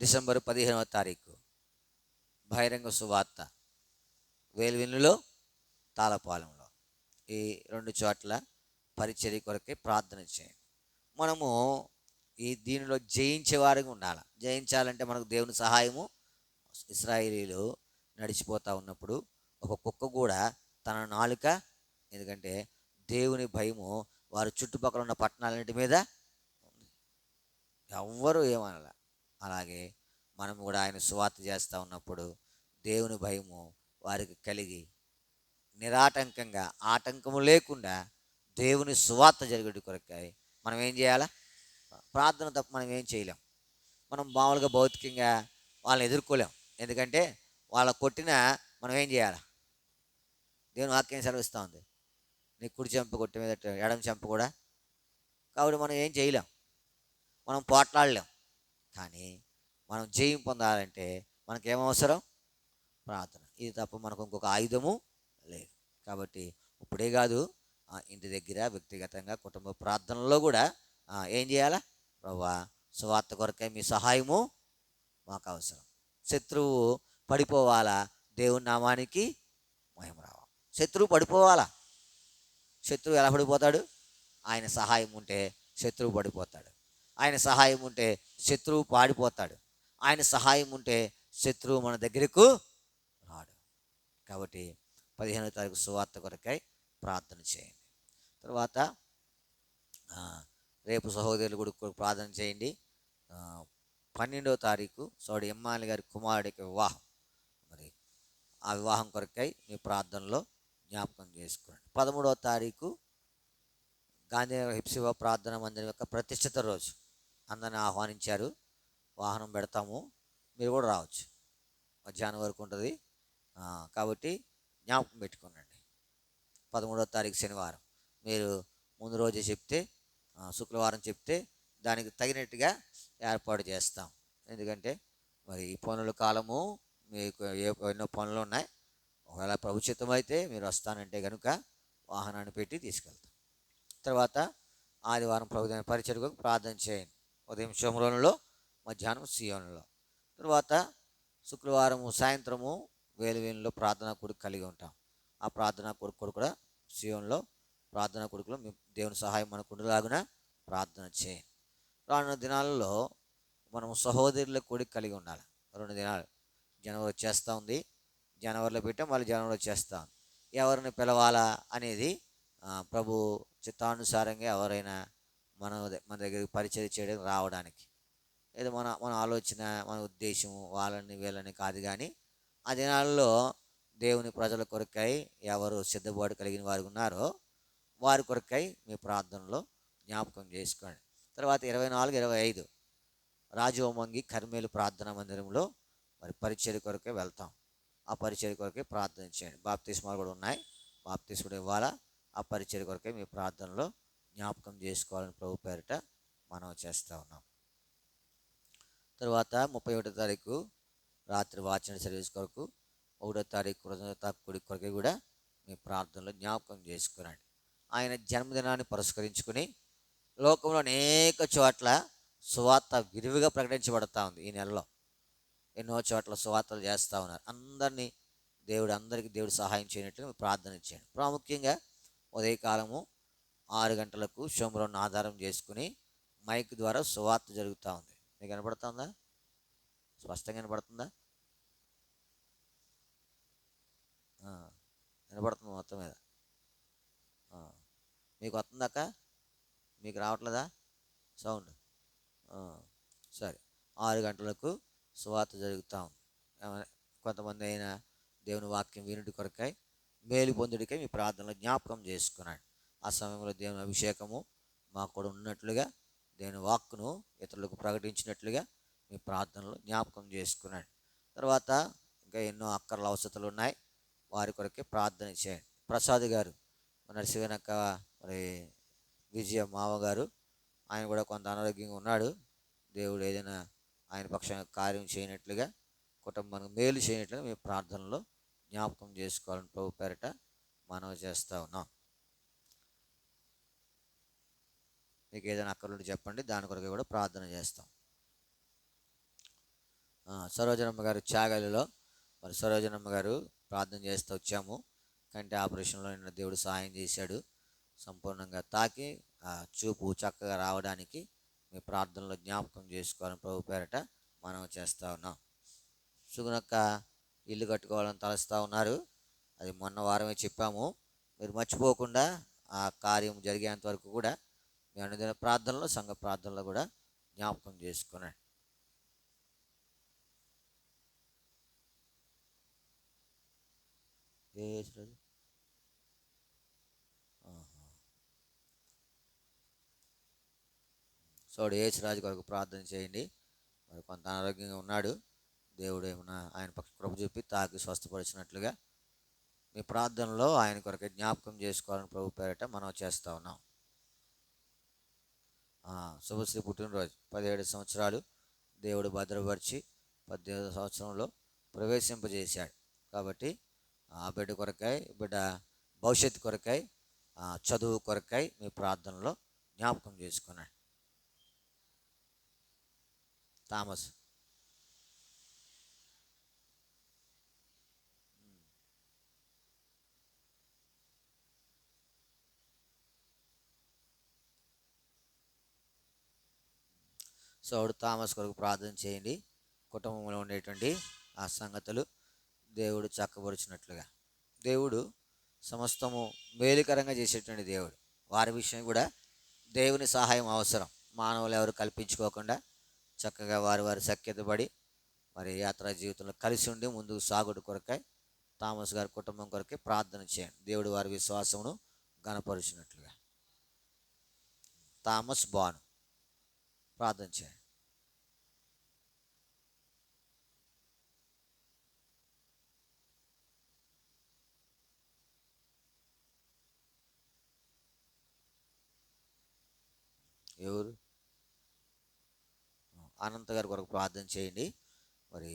డిసెంబర్ 15వ తారీఖు బహిరంగ సువార్త వేల్విన్నులో, తాళపాలెంలో, ఈ 2 చోట్ల పరిచర్య కొరకే ప్రార్థన చేయండి. మనము దీనిలో జయించే వారిగా ఉండాలి. జయించాలంటే మనకు దేవుని సహాయము. ఇశ్రాయేలీలు నడిచిపోతూ ఉన్నప్పుడు ఒక కుక్క కూడా తన నాలుక, ఎందుకంటే దేవుని భయము వారి చుట్టుపక్కల ఉన్న పట్టణాలన్నిటి మీద ఉంది, ఎవ్వరూ ఏమనాల. అలాగే మనం కూడా ఆయన సువార్త చేస్తూ ఉన్నప్పుడు దేవుని భయము వారికి కలిగి నిరాటంకంగా, ఆటంకము లేకుండా దేవుని సువార్త జరిగేటి కొరకాయ మనం ఏం చేయాలా? ప్రార్థన తప్ప మనం ఏం చేయలేం. మనం మామూలుగా భౌతికంగా వాళ్ళని ఎదుర్కోలేం, ఎందుకంటే వాళ్ళ కొట్టినా మనం ఏం చేయాలి? దేవుని వాక్యం సెలవిస్తూ ఉంది, నీ కుడి చెంప కొట్టి మీద ఎడమ చెంప కూడా. కాబట్టి మనం ఏం చేయలేం, మనం పోట్లాడలేం. కానీ మనం జయం పొందాలంటే మనకేమవసరం? ప్రార్థన. ఇది తప్ప మనకు ఇంకొక ఆయుధము లేదు. కాబట్టి ఇప్పుడే కాదు, ఇంటి దగ్గర, వ్యక్తిగతంగా, కుటుంబ ప్రార్థనలో కూడా ఏం చేయాలా? ప్రభువా సువార్త కొరకే మీ సహాయము మాకు అవసరం. శత్రువు పడిపోవాలా, దేవుని నామానికి మహిమ రావాలి. శత్రువు పడిపోవాలా. శత్రువు ఎలా పడిపోతాడు? ఆయన సహాయం ఉంటే శత్రువు పడిపోతాడు. ఆయన సహాయం ఉంటే శత్రువు పాడిపోతాడు. ఆయన సహాయం ఉంటే శత్రువు మన దగ్గరకు రాడు. కాబట్టి 15వ తారీఖు సువార్త కొరకై ప్రార్థన చేయండి. తర్వాత రేపు సహోదరులు కూడా ప్రార్థన చేయండి. 12వ తారీఖు సోడి ఎమ్మాలి గారి కుమారుడికి వివాహం. మరి ఆ వివాహం కొరకై మీ ప్రార్థనలో జ్ఞాపకం చేసుకోండి. 13వ తారీఖు గాంధీనగర్ హిప్సివా ప్రార్థన మందిరం యొక్క ప్రతిష్ఠిత రోజు. అందరిని ఆహ్వానించారు. వాహనం పెడతాము, మీరు కూడా రావచ్చు. మధ్యాహ్నం వరకు ఉంటుంది. కాబట్టి జ్ఞాపకం పెట్టుకోనండి. 13వ తారీఖు శనివారం మీరు ముందు రోజే చెప్తే, శుక్రవారం చెప్తే దానికి తగినట్టుగా ఏర్పాటు చేస్తాం. ఎందుకంటే మరి ఈ పనుల కాలము, మీకు ఎన్నో పనులు ఉన్నాయి. ఒకవేళ ప్రభుత్వం అయితే మీరు వస్తానంటే కనుక వాహనాన్ని పెట్టి తీసుకెళ్తాం. తర్వాత ఆదివారం ప్రభుత్వ పరిచర్యకు ప్రార్థన చేయండి. ఉదయం శోమరోనులో, మధ్యాహ్నం సియోనులో. తర్వాత శుక్రవారము సాయంత్రము వేలువేలులో ప్రార్థనా కొడుకు కలిగి ఉంటాం. ఆ ప్రార్థనా కొడుకు కూడా సియోన్లో ప్రార్థనా కొడుకులో మేము దేవుని సహాయం మనకు ఉండేలాగున ప్రార్థన చేయండి. రానున్న దినాలలో మనం సహోదరుల కొడుకు కలిగి ఉండాలి. 2 దినాలు జనవరి వచ్చేస్తూ ఉంది. జనవరిలో పెట్టాం, మళ్ళీ జనవరి వచ్చేస్తాం. ఎవరిని పిలవాలా అనేది ప్రభు చిత్తానుసారంగా ఎవరైనా మన దగ్గరికి పరిచయం చేయడం రావడానికి, ఏదో మన ఆలోచన, మన ఉద్దేశం వాళ్ళని వీళ్ళని కాదు. కానీ ఆ దినాల్లో దేవుని ప్రజల కొరకై ఎవరు సిద్ధపాటు కలిగిన వారు ఉన్నారో వారి కొరకై మీ ప్రార్థనలో జ్ఞాపకం చేసుకోండి. తర్వాత 24, 25 రాజోమంగి కర్మేలు ప్రార్థనా మందిరంలో మరి పరిచర్య కొరకే వెళ్తాం. ఆ పరిచర్య కొరకే ప్రార్థన చేయండి. బాప్తిస్మాలు కూడా ఉన్నాయి, బాప్తిస్ముడు ఇవ్వాలా. ఆ పరిచర్య కొరకే మీ ప్రార్థనలో జ్ఞాపకం చేసుకోవాలని ప్రభు పేరిట మనం చేస్తూ ఉన్నాం. తర్వాత 31వ తారీఖు రాత్రి వాచన సర్వీస్ కొరకు, 1వ తారీఖు కృతజ్ఞతా కూడి కొరకే కూడా మీ ప్రార్థనలో జ్ఞాపకం చేసుకురండి. ఆయన జన్మదినాన్ని పురస్కరించుకుని లోకంలో అనేక చోట్ల సువార్త విరివిగా ప్రకటించబడతా ఉంది. ఈ నెలలో ఎన్నో చోట్ల సువార్తలు చేస్తూ ఉన్నారు. అందరికీ దేవుడు సహాయం చేయనట్లుగా ప్రార్థన చేయండి. ప్రాముఖ్యంగా ఉదయకాలము 6 గంటలకు శోమరోను ఆధారం చేసుకుని మైక్ ద్వారా సువార్త జరుగుతూ ఉంది. మీకు కనపడుతుందా? స్పష్టంగా కనపడుతుందా? వినపడుతుంది మొత్తం మీద. మీకు వస్తుందాక? మీకు రావట్లేదా సౌండ్? సరే, 6 గంటలకు సువార్త జరుగుతూ ఉంది. కొంతమంది అయినా దేవుని వాక్యం వినుడి కొరకై, మేలు పొందుడికై మీ ప్రార్థనలో జ్ఞాపకం చేసుకున్నాడు. ఆ సమయంలో దేవుని అభిషేకము మాకు కూడా ఉన్నట్లుగా, దేవుని వాక్కును ఇతరులకు ప్రకటించినట్లుగా మీ ప్రార్థనలో జ్ఞాపకం చేసుకున్నాడు. తర్వాత ఇంకా ఎన్నో అక్కర్ల అవసరాలు ఉన్నాయి, వారి కొరకే ప్రార్థన చేయండి. ప్రసాద్ గారు, నరసింహనక్క మరి విజయ మామగారు, ఆయన కూడా కొంత అనారోగ్యంగా ఉన్నాడు. దేవుడు ఏదైనా ఆయన పక్షంగా కార్యం చేయనట్లుగా, కుటుంబానికి మేలు చేయనట్లుగా మీ ప్రార్థనలో జ్ఞాపకం చేసుకోవాలని ప్రభు పేరిట మనవి చేస్తూ ఉన్నాం. మీకు ఏదైనా అక్కర్లు చెప్పండి, దాని కొరకు కూడా ప్రార్థన చేస్తాం. సరోజనమ్మ గారు చాగలిలో, మరి సరోజనమ్మ గారు ప్రార్థన చేస్తూ వచ్చాము. కంటి ఆపరేషన్లో నిన్న దేవుడు సహాయం చేశాడు. సంపూర్ణంగా తాకి చూపు చక్కగా రావడానికి మీ ప్రార్థనలో జ్ఞాపకం చేసుకోవాలని ప్రభు పేరిట మనం చేస్తూ ఉన్నాం. సుగునక్క ఇల్లు కట్టుకోవాలని తలస్తూ ఉన్నారు. అది మొన్న వారమే చెప్పాము. మీరు మర్చిపోకుండా ఆ కార్యం జరిగేంత వరకు కూడా మీ అనుదిన ప్రార్థనలో, సంఘ ప్రార్థనలో కూడా జ్ఞాపకం చేసుకున్నాడు. యేసురాజు కొరకు ప్రార్థన చేయండి. మరి కొంత అనారోగ్యంగా ఉన్నాడు. దేవుడు ఏమన్నా ఆయన పక్ష కృప చూపి తాకి స్వస్థపరిచినట్లుగా మీ ప్రార్థనలో ఆయన కొరకు జ్ఞాపకం చేసుకోవాలని ప్రభు పేరిట మనం చేస్తూ ఉన్నాం. శుభశ్రీ పుట్టినరోజు 17 సంవత్సరాలు దేవుడు భద్రపరిచి 18వ సంవత్సరంలో ప్రవేశింపజేశాడు. కాబట్టి ఆ బిడ్డ కొరకై, బిడ్డ భవిష్యత్తు కొరకై, చదువు కొరకై మీ ప్రార్థనలో జ్ఞాపకం చేసుకున్నాడు. థామస్ సౌడు థామస్ కొరకు ప్రార్థన చేయండి. కుటుంబంలో ఉండేటువంటి ఆ సంగతులు దేవుడు చక్కబరుచినట్లుగా. దేవుడు సమస్తము మేలుకరంగా చేసేటువంటి దేవుడు. వారి విషయం కూడా దేవుని సహాయం అవసరం. మానవులు ఎవరు కల్పించుకోకుండా చక్కగా వారి వారి సఖ్యత పడి మరి యాత్రా జీవితంలో కలిసి ఉండి ముందుకు సాగుడు కొరకై థామస్ గారి కుటుంబం కొరకే ప్రార్థన చేయండి. దేవుడు వారి విశ్వాసమును గణపరుచినట్లుగా. థామస్ బాను ప్రార్థన చేయండి. ఎవరు? అనంత గారి కొరకు ప్రార్థన చేయండి. మరి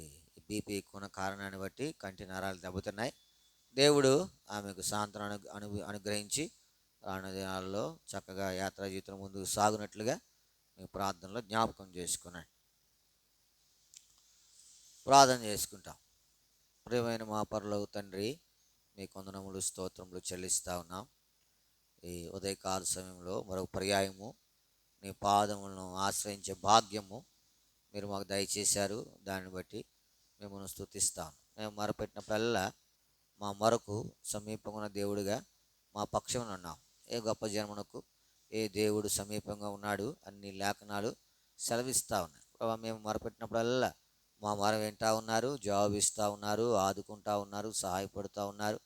బీపీ ఎక్కువ ఉన్న కారణాన్ని బట్టి కంటి నరాలు దెబ్బతున్నాయి. దేవుడు ఆమెకు సాంత్వన అనుగ్రహించి రానున్న దినాల్లో చక్కగా యాత్రా జీవితం ముందుకు సాగునట్లుగా మీ ప్రార్థనలో జ్ఞాపకం చేసుకున్నాను. ప్రార్థన చేసుకుంటాం. ప్రియమైన మా పరలోక తండ్రి, మీ కొందనములు స్తోత్రములు చెల్లిస్తూ ఉన్నాం. ఈ ఉదయకాల సమయంలో మరొక పర్యాయము నీ పాదములను ఆశ్రయించే భాగ్యము మీరు మాకు దయచేశారు. దాన్ని బట్టి మిమ్మల్ని స్తుతిస్తాను. మేము మొరపెట్టినప్పుడల్లా మా మొరకు సమీపంగా ఉన్న దేవుడిగా మా పక్షమున ఉన్నాం. ఏ గొప్ప జన్మనకు ఏ దేవుడు సమీపంగా ఉన్నాడు అన్ని లేఖనాలు సెలవిస్తూ ఉన్నాయి. ప్రభావ మేము మొరపెట్టినప్పుడల్లా మా మొర వింటూ ఉన్నారు, జవాబు ఇస్తూ ఉన్నారు, ఆదుకుంటూ ఉన్నారు, సహాయపడుతూ ఉన్నారు,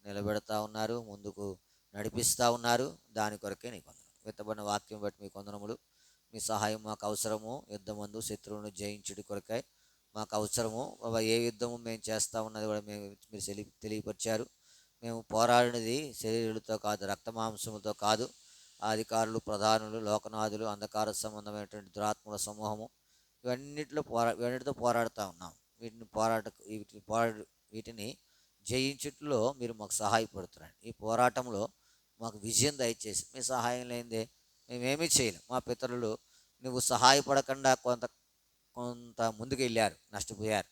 నిలబెడతా ఉన్నారు, ముందుకు నడిపిస్తూ ఉన్నారు. దాని కొరకే నీకు వందనం. విత్తబడిన వాక్యం బట్టి మీ కొందనములు. మీ సహాయం మాకు అవసరము. యుద్ధమందు శత్రువులను జయించుడి కొరకై మాకు అవసరము. ఏ యుద్ధము మేము చేస్తూ ఉన్నది కూడా మీరు తెలియపరిచారు. మేము పోరాడినది శరీరులతో కాదు, రక్తమాంసములతో కాదు, అధికారులు, ప్రధానులు, లోకనాథులు, అంధకార సంబంధమైనటువంటి దురాత్మల సమూహము, ఇవన్నిటితో పోరాడుతూ ఉన్నాం. వీటిని జయించుట్లో మీరు మాకు సహాయపడుతున్నారండి. ఈ పోరాటంలో మాకు విజయం దయచేసి, మీ సహాయం లేనిదే మేమేమీ చేయలేం. మా పితరులు నువ్వు సహాయపడకుండా కొంత ముందుకు వెళ్ళారు, నష్టపోయారు.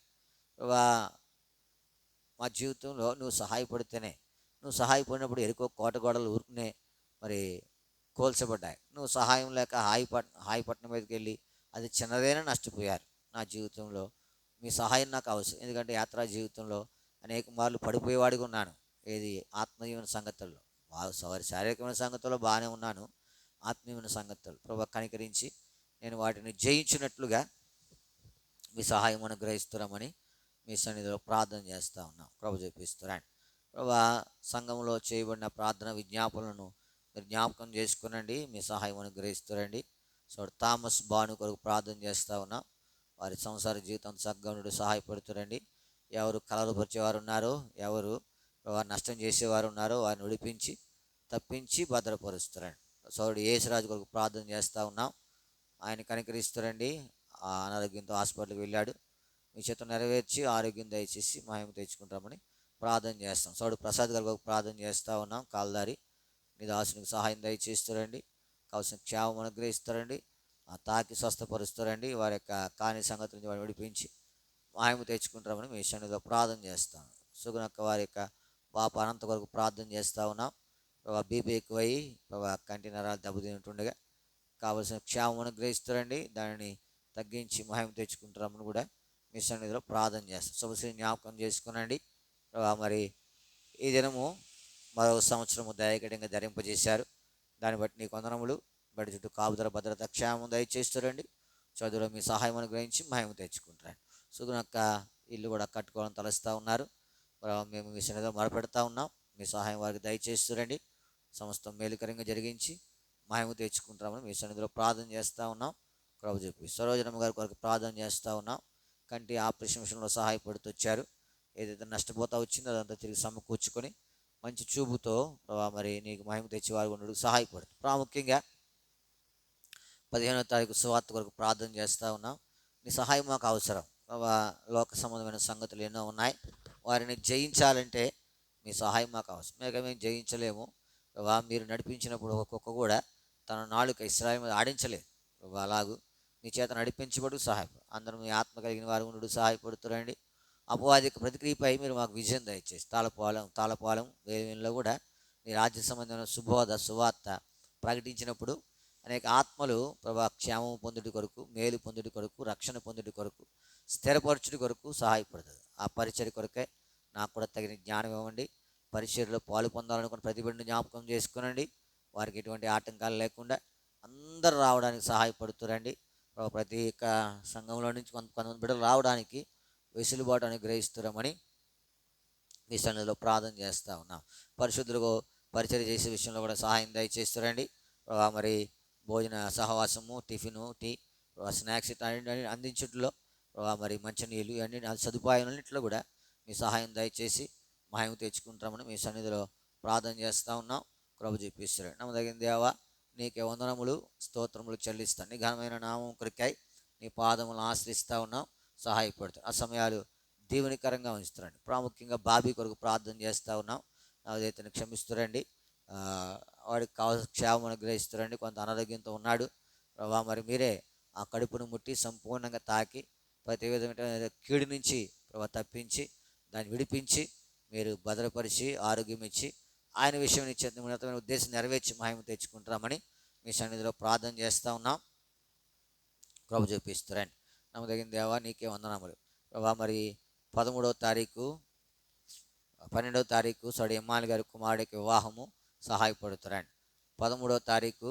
మా జీవితంలో నువ్వు సహాయపడితేనే, నువ్వు సహాయపడినప్పుడు ఎరుకో కోట గోడలు ఊరుకునే మరి కోల్చబడ్డాయి. నువ్వు సహాయం లేక హాయిపట్నం మీదకి వెళ్ళి అది చిన్నదైనా నష్టపోయారు. నా జీవితంలో మీ సహాయం నాకు అవసరం. ఎందుకంటే యాత్రా జీవితంలో అనేక మార్లు పడిపోయేవాడిగా ఉన్నాను. ఏది ఆత్మీయమైన సంగతుల్లో, శారీరకమైన సంగతుల్లో బాగానే ఉన్నాను. ఆత్మీయమైన సంగతులు ప్రభు కనికరించి నేను వాటిని జయించినట్లుగా మీ సహాయం అనుగ్రహిస్తున్నామని మీ సన్నిధిలో ప్రార్థన చేస్తూ ఉన్నాం. ప్రభు చూపిస్తున్నాను. ప్రభు సంఘంలో చేయబడిన ప్రార్థన విజ్ఞాపనలను మీరు జ్ఞాపకం చేసుకునండి. మీ సహాయం అనుగ్రహిస్తారండి. సో థామస్ బాను కొరకు ప్రార్థన చేస్తూ ఉన్నాం. వారి సంసార జీవితం సగ్గనుడు సహాయపడుతురండి. ఎవరు కలవరపరిచేవారు ఉన్నారో, ఎవరు వారు నష్టం చేసేవారు ఉన్నారో వారిని విడిపించి తప్పించి భద్రపరుస్తారండి. సోదరుడు యేసురాజు కొరకు ప్రార్థన చేస్తూ ఉన్నాం. ఆయన కనికరిస్తారండి. ఆ అనారోగ్యంతో హాస్పిటల్కి వెళ్ళాడు. మీ చేత నెరవేర్చి ఆరోగ్యం దయచేసి మహిమ తెచ్చుకుంటామని ప్రార్థన చేస్తాం. సోదరుడు ప్రసాద్ గారి కొరకు ప్రార్థన చేస్తూ ఉన్నాం. కాల్దారి మీ దాసునికి సహాయం దయచేస్తారండి. కావాల్సిన క్షేమం అనుగ్రహిస్తారండి. తాకి స్వస్థపరుస్తారండి. వారి యొక్క కాని సంగతి నుంచి వారిని విడిపించి మహిమ తెచ్చుకుంటామని మీ సన్నిధిలో ప్రార్థన చేస్తాం. సుగుణక్క వారి యొక్క పాప అనంత కొరకు ప్రార్థన చేస్తూ ఉన్నాం. ప్రభా బీపీ ఎక్కువయ్యి ప్రభా కంటి నరాలు దెబ్బతింటుండగా కావలసిన క్షేమం అనుగ్రహిస్తారండి. దానిని తగ్గించి మహిమ తెచ్చుకుంటామని కూడా మీ సన్నిధిలో ప్రార్థన చేస్తాం. శుభశ్రీ జ్ఞాపకం చేసుకునండి. ప్రభా మరి ఈ దినము మరో సంవత్సరము దయకడంగా ధరింపజేశారు. దాన్ని బట్టి నీ కొందనములు. బడి చుట్టూ కాపుదల భద్రత క్షేమం దయచేస్తారండి. చదువులో మీ సహాయం అనుగ్రహించి మహిమ తెచ్చుకుంటారు. సుగుణక్క ఇల్లు కూడా కట్టుకోవాలని తలుస్తూ ఉన్నారు. మేము మీ సన్నిధిలో మొరపెడతా ఉన్నాం. మీ సహాయం వారికి దయచేస్తారండి. సమస్తం మేలుకరంగా జరిగించి మహిమ తెచ్చుకుంటామని మీ సన్నిధిలో ప్రార్థన చేస్తూ ఉన్నాం. ప్రభు చెప్పి సరోజనమ్మ గారి కొరకు ప్రార్థన చేస్తూ ఉన్నాం. కంటి ఆపరేషన్ విషయంలో సహాయపడుతూ వచ్చారు. ఏదైతే నష్టపోతా వచ్చిందో అదంతా తిరిగి సమకూర్చుకొని మంచి చూపుతో ప్రభా మరి నీకు మహిమ తెచ్చేవారు ఉండడు సహాయపడుతుంది. ప్రాముఖ్యంగా 15వ తారీఖు సువార్త కొరకు ప్రార్థన చేస్తూ ఉన్నాం. నీ సహాయం మాకు అవసరం. ప్రభా లోక సంబంధమైన సంగతులు ఎన్నో ఉన్నాయి. వారిని జయించాలంటే మీ సహాయం మాకు అవసరం. మేము జయించలేము ప్రభా. మీరు నడిపించినప్పుడు ఒక్కొక్క కూడా తన నాలుక ఇశ్రాయేలు మీద ఆడించలేదు ప్రభా. అలాగూ మీ చేత నడిపించబడు సహాయపడు. అందరూ మీ ఆత్మ కలిగిన వారు ఉండడు సహాయపడుతురండి. అపవాదిక ప్రతిక్రియపై మీరు మాకు విజయం దయచేసి తాళపాలెం వేలులో కూడా మీ రాజ్య సంబంధమైన సువార్త ప్రకటించినప్పుడు అనేక ఆత్మలు ప్రభా క్షేమం పొందుటి కొరకు, మేలు పొందుటి కొరకు, రక్షణ పొందుటి కొరకు, స్థిరపరచుడి కొరకు సహాయపడుతుంది. ఆ పరిచర్య కొరకే నాకు కూడా తగిన జ్ఞానం ఇవ్వండి. పరిచర్యలో పాలు పొందాలనుకున్న ప్రతి బిడ్డను జ్ఞాపకం చేసుకునండి. వారికి ఎటువంటి ఆటంకాలు లేకుండా అందరూ రావడానికి సహాయపడుతురండి. ప్రతి ఒక్క సంఘంలో నుంచి కొంతమంది బిడ్డలు రావడానికి వెసులుబాటు అనుగ్రహిస్తున్నామని మీ సన్నిధిలో ప్రార్థన చేస్తూ ఉన్నాం. పరిశుద్ధులకు పరిచర్య చేసే విషయంలో కూడా సహాయం దయచేస్తారండి. మరి భోజన సహవాసము, టిఫిను, టీ, స్నాక్స్ అందించట్లో మరి మంచినీళ్ళు ఇవన్నీ సదుపాయాలన్నింటిలో కూడా మీ సహాయం దయచేసి మహిమ తెచ్చుకుంటామని మీ సన్నిధిలో ప్రార్థన చేస్తూ ఉన్నాం. కృప చూపిస్తాడు. నమ్మదగిన దేవా, నీకే వందనములు స్తోత్రములు చెల్లిస్తాను. నీ ఘనమైన నామం కొరకై నీ పాదములను ఆశ్రయిస్తూ ఉన్నాం. సహాయపడుతాను. ఆ సమయాలు దీవెనికరంగా ఉంచుతారండి. ప్రాముఖ్యంగా బాబీ కొరకు ప్రార్థన చేస్తూ ఉన్నాం. అదైతే క్షమిస్తురండి. వాడికి కావాల్సిన క్షేమం అనుగ్రహిస్తురండి. కొంత అనారోగ్యంతో ఉన్నాడు ప్రభా, మరి మీరే ఆ కడుపును ముట్టి సంపూర్ణంగా తాకి ప్రతి విధమైన కీడు నుంచి ప్రభా తప్పించి దాన్ని విడిపించి మీరు భద్రపరిచి ఆరోగ్యం ఇచ్చి ఆయన విషయం ఉన్నతమైన ఉద్దేశం నెరవేర్చి మహిమ తెచ్చుకుంటామని మీ సన్నిధిలో ప్రార్థన చేస్తూ ఉన్నాం. కృప చూపిస్తారండి. నమ్మదగిన దేవా, నీకే వందనములు ప్రభా. మరి 13వ తారీఖు 12వ తారీఖు సడి ఎమ్మాలి గారి కుమారుడికి వివాహము సహాయపడుతారండి. 13వ తారీఖు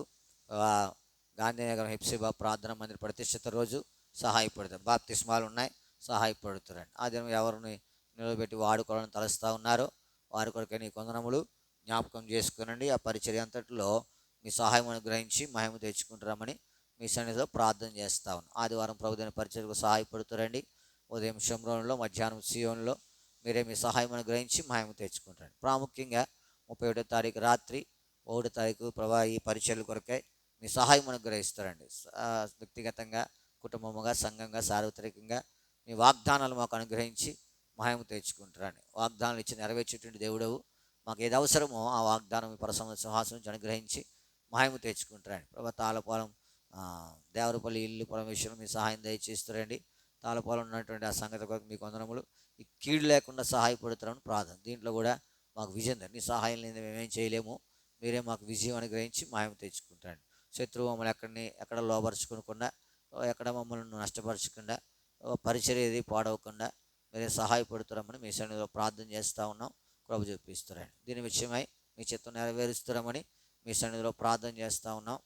గాంధీనగరం హెప్సిబా ప్రార్థన మందిర ప్రతిష్ఠిత రోజు సహాయపడతారు. బాప్తిస్మాలు ఉన్నాయి, సహాయపడుతారండి. ఆ దినం ఎవరిని నిలబెట్టి వాడుకోవాలని తలుస్తూ ఉన్నారో వారి కొరకే నీ కొందనములు జ్ఞాపకం చేసుకునండి. ఆ పరిచర్య అంతటిలో మీ సహాయం అనుగ్రహించి మహిమ తెచ్చుకుంటారమని మీ సన్నిధిలో ప్రార్థన చేస్తా ఉన్నాం. ఆదివారం ప్రభుత్వ పరిచర్యకు సహాయపడుతారండి. ఉదయం షమ్రోన్లో, మధ్యాహ్నం సియోన్లో మీరే మీ సహాయం అనుగ్రహించి మహిమ తెచ్చుకుంటారండి. ప్రాముఖ్యంగా 31వ తారీఖు రాత్రి 1వ తారీఖు ప్రభా ఈ పరిచర్యల కొరకై మీ సహాయం అనుగ్రహిస్తారండి. వ్యక్తిగతంగా, కుటుంబముగా, సంఘంగా, సార్వత్రికంగా మీ వాగ్దానాలు మాకు అనుగ్రహించి మహిమ తెచ్చుకుంటారండి. వాగ్దానాలు ఇచ్చి నెరవేర్చేటువంటి దేవుడవు. మాకు ఏది అవసరమో ఆ వాగ్దానం మీ పరసమ సింహాసనం నుంచి అనుగ్రహించి మహిమ తెచ్చుకుంటారండి. ప్రభా తాళపాలెం దేవరపల్లి ఇల్లు పరమేశ్వరం మీ సహాయం దయచేస్తారండి. తాళపాలెం ఉన్నటువంటి ఆ సంగతి కొరకు మీకు వందనములు. ఈ కీడు లేకుండా సహాయపడుతున్నామని ప్రార్థన. దీంట్లో కూడా మాకు విజయం నీ సహాయం లేని మేమేం చేయలేము. మీరే మాకు విజయం అనుగ్రహించి మహిమ తెచ్చుకుంటారండి. శత్రువు మమ్మల్ని ఎక్కడ లోపరుచుకోకుండా, ఎక్కడ మమ్మల్ని నష్టపరచకుండా, పరిచర్య ఏది పాడవకుండా మీరే సహాయపడుతున్నామని మీ సన్నిధిలో ప్రార్థన చేస్తూ ఉన్నాం. కృప చూపిస్తారండి. దీని విషయమై మీ చిత్తం నెరవేరుస్తారమని మీ సన్నిధిలో ప్రార్థన చేస్తూ ఉన్నాం.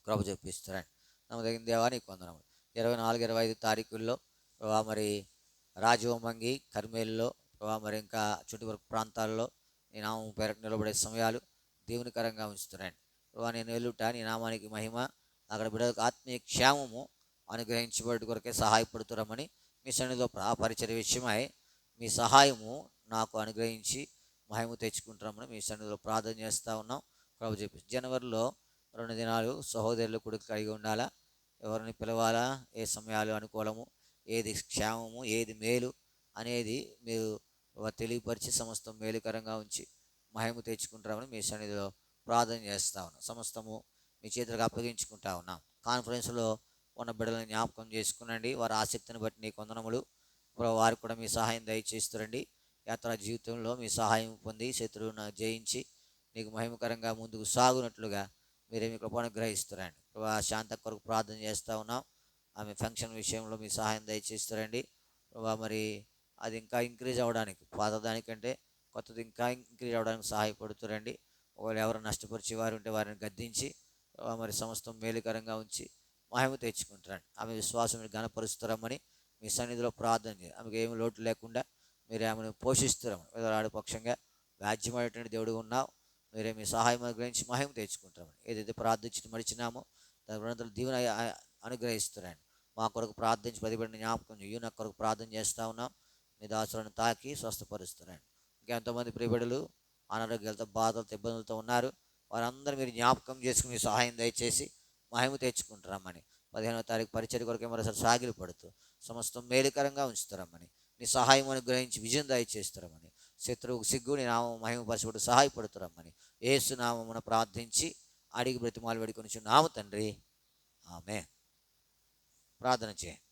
కృప చూపిస్తారండి. నమ్మదగిన దేవా, నీకు వందనములు. 24, 25 తారీఖుల్లో మరి రాజవమంగి, కర్మేల్లో మరి ఇంకా చుట్టుపక్కల ప్రాంతాల్లో నీ నామం పేరట నిలబడే సమయాలు దేవునికరంగా ఉంచుతున్నాను. నేను వెలుట నీ నామానికి మహిమ, అక్కడ బిడ్డలకు ఆత్మీయ క్షేమము అనుగ్రహించబడి కొరకే సహాయపడుతున్నామని మీ సన్నిధిలో పరిచర్య విషయమై మీ సహాయము నాకు అనుగ్రహించి మహిమ తెచ్చుకుంటున్నామని మీ సన్నిధిలో ప్రార్థన చేస్తూ ఉన్నాం. ప్రభు చెప్పి జనవరిలో 2 దినాలు సహోదరులు కొడుకు కలిగి ఉండాలా, ఎవరిని పిలవాలా, ఏ సమయాలు అనుకూలము, ఏది క్షేమము, ఏది మేలు అనేది మీరు తెలియపరిచి సమస్తం మేలుకరంగా ఉంచి మహిమ తెచ్చుకుంటామని మీ సన్నిధిలో ప్రార్థన చేస్తూ ఉన్నాం. సమస్తము మీ చేతులకు అప్పగించుకుంటా ఉన్నాం. కాన్ఫరెన్స్లో ఉన్న బిడ్డలను జ్ఞాపకం చేసుకునండి. వారి ఆసక్తిని బట్టి నీ కొందనములు. వారికి కూడా మీ సహాయం దయచేస్తారండి. యాత్రా జీవితంలో మీ సహాయం పొంది శత్రువును జయించి నీకు మహిమకరంగా ముందుకు సాగునట్లుగా మీరే మీ కృపను గ్రహిస్తారండి. శాంత కొరకు ప్రార్థన చేస్తూ ఉన్నాం. ఆమె ఫంక్షన్ విషయంలో మీ సహాయం దయచేస్తారండి. మరి అది ఇంకా ఇంక్రీజ్ అవ్వడానికి, పాత దానికంటే కొత్తది ఇంకా ఇంక్రీజ్ అవ్వడానికి సహాయపడుతారండి. ఒకవేళ ఎవరు నష్టపరిచే వారు ఉంటే వారిని గద్దించి మరి సమస్తం మేలుకరంగా ఉంచి మహిమ తెచ్చుకుంటారండి. ఆమె విశ్వాసం ఘనపరుస్తారమ్మని మీ సన్నిధిలో ప్రార్థన చేయాలి. ఆమెకు ఏమి లోటు లేకుండా మీరే ఆమెను పోషిస్తారమ్మని. ఆడు పక్షంగా వ్యాజ్యమైనటువంటి దేవుడు ఉన్నావు. మీరే మీ సహాయం అనుగ్రహించి మహిమ తెచ్చుకుంటామని ఏదైతే ప్రార్థించి మడిచినామో దాని దీవెన అనుగ్రహిస్తారండి. మా కొరకు ప్రార్థించి ప్రతిబడిన జ్ఞాపకం నా కొరకు ప్రార్థన చేస్తూ ఉన్నాం. మీ దాసులను తాకి స్వస్థపరుస్తారండి. ఇంకెంతోమంది ప్రియబిడ్డలు అనారోగ్యాలతో, బాధలతో, ఇబ్బందులతో ఉన్నారు. వారందరూ మీరు జ్ఞాపకం చేసుకుని సహాయం దయచేసి మహిమ తెచ్చుకుంటారమ్మని 15వ తారీఖు పరిచర్య కొరకే మరోసారి సాగిలు పడుతూ సమస్తం మేలుకరంగా ఉంచుతారమ్మని నీ సహాయం అనుగ్రహించి విజయం దయచేస్తారమ్మని శత్రువుకు సిగ్గు నీ నామం మహిమపరచబడి సహాయపడుతారమ్మని యేసు నామమున ప్రార్థించి అడిగి బ్రతిమాలు వేడుకొని నామ తండ్రి, ఆమేన్. ప్రార్థన చేయండి.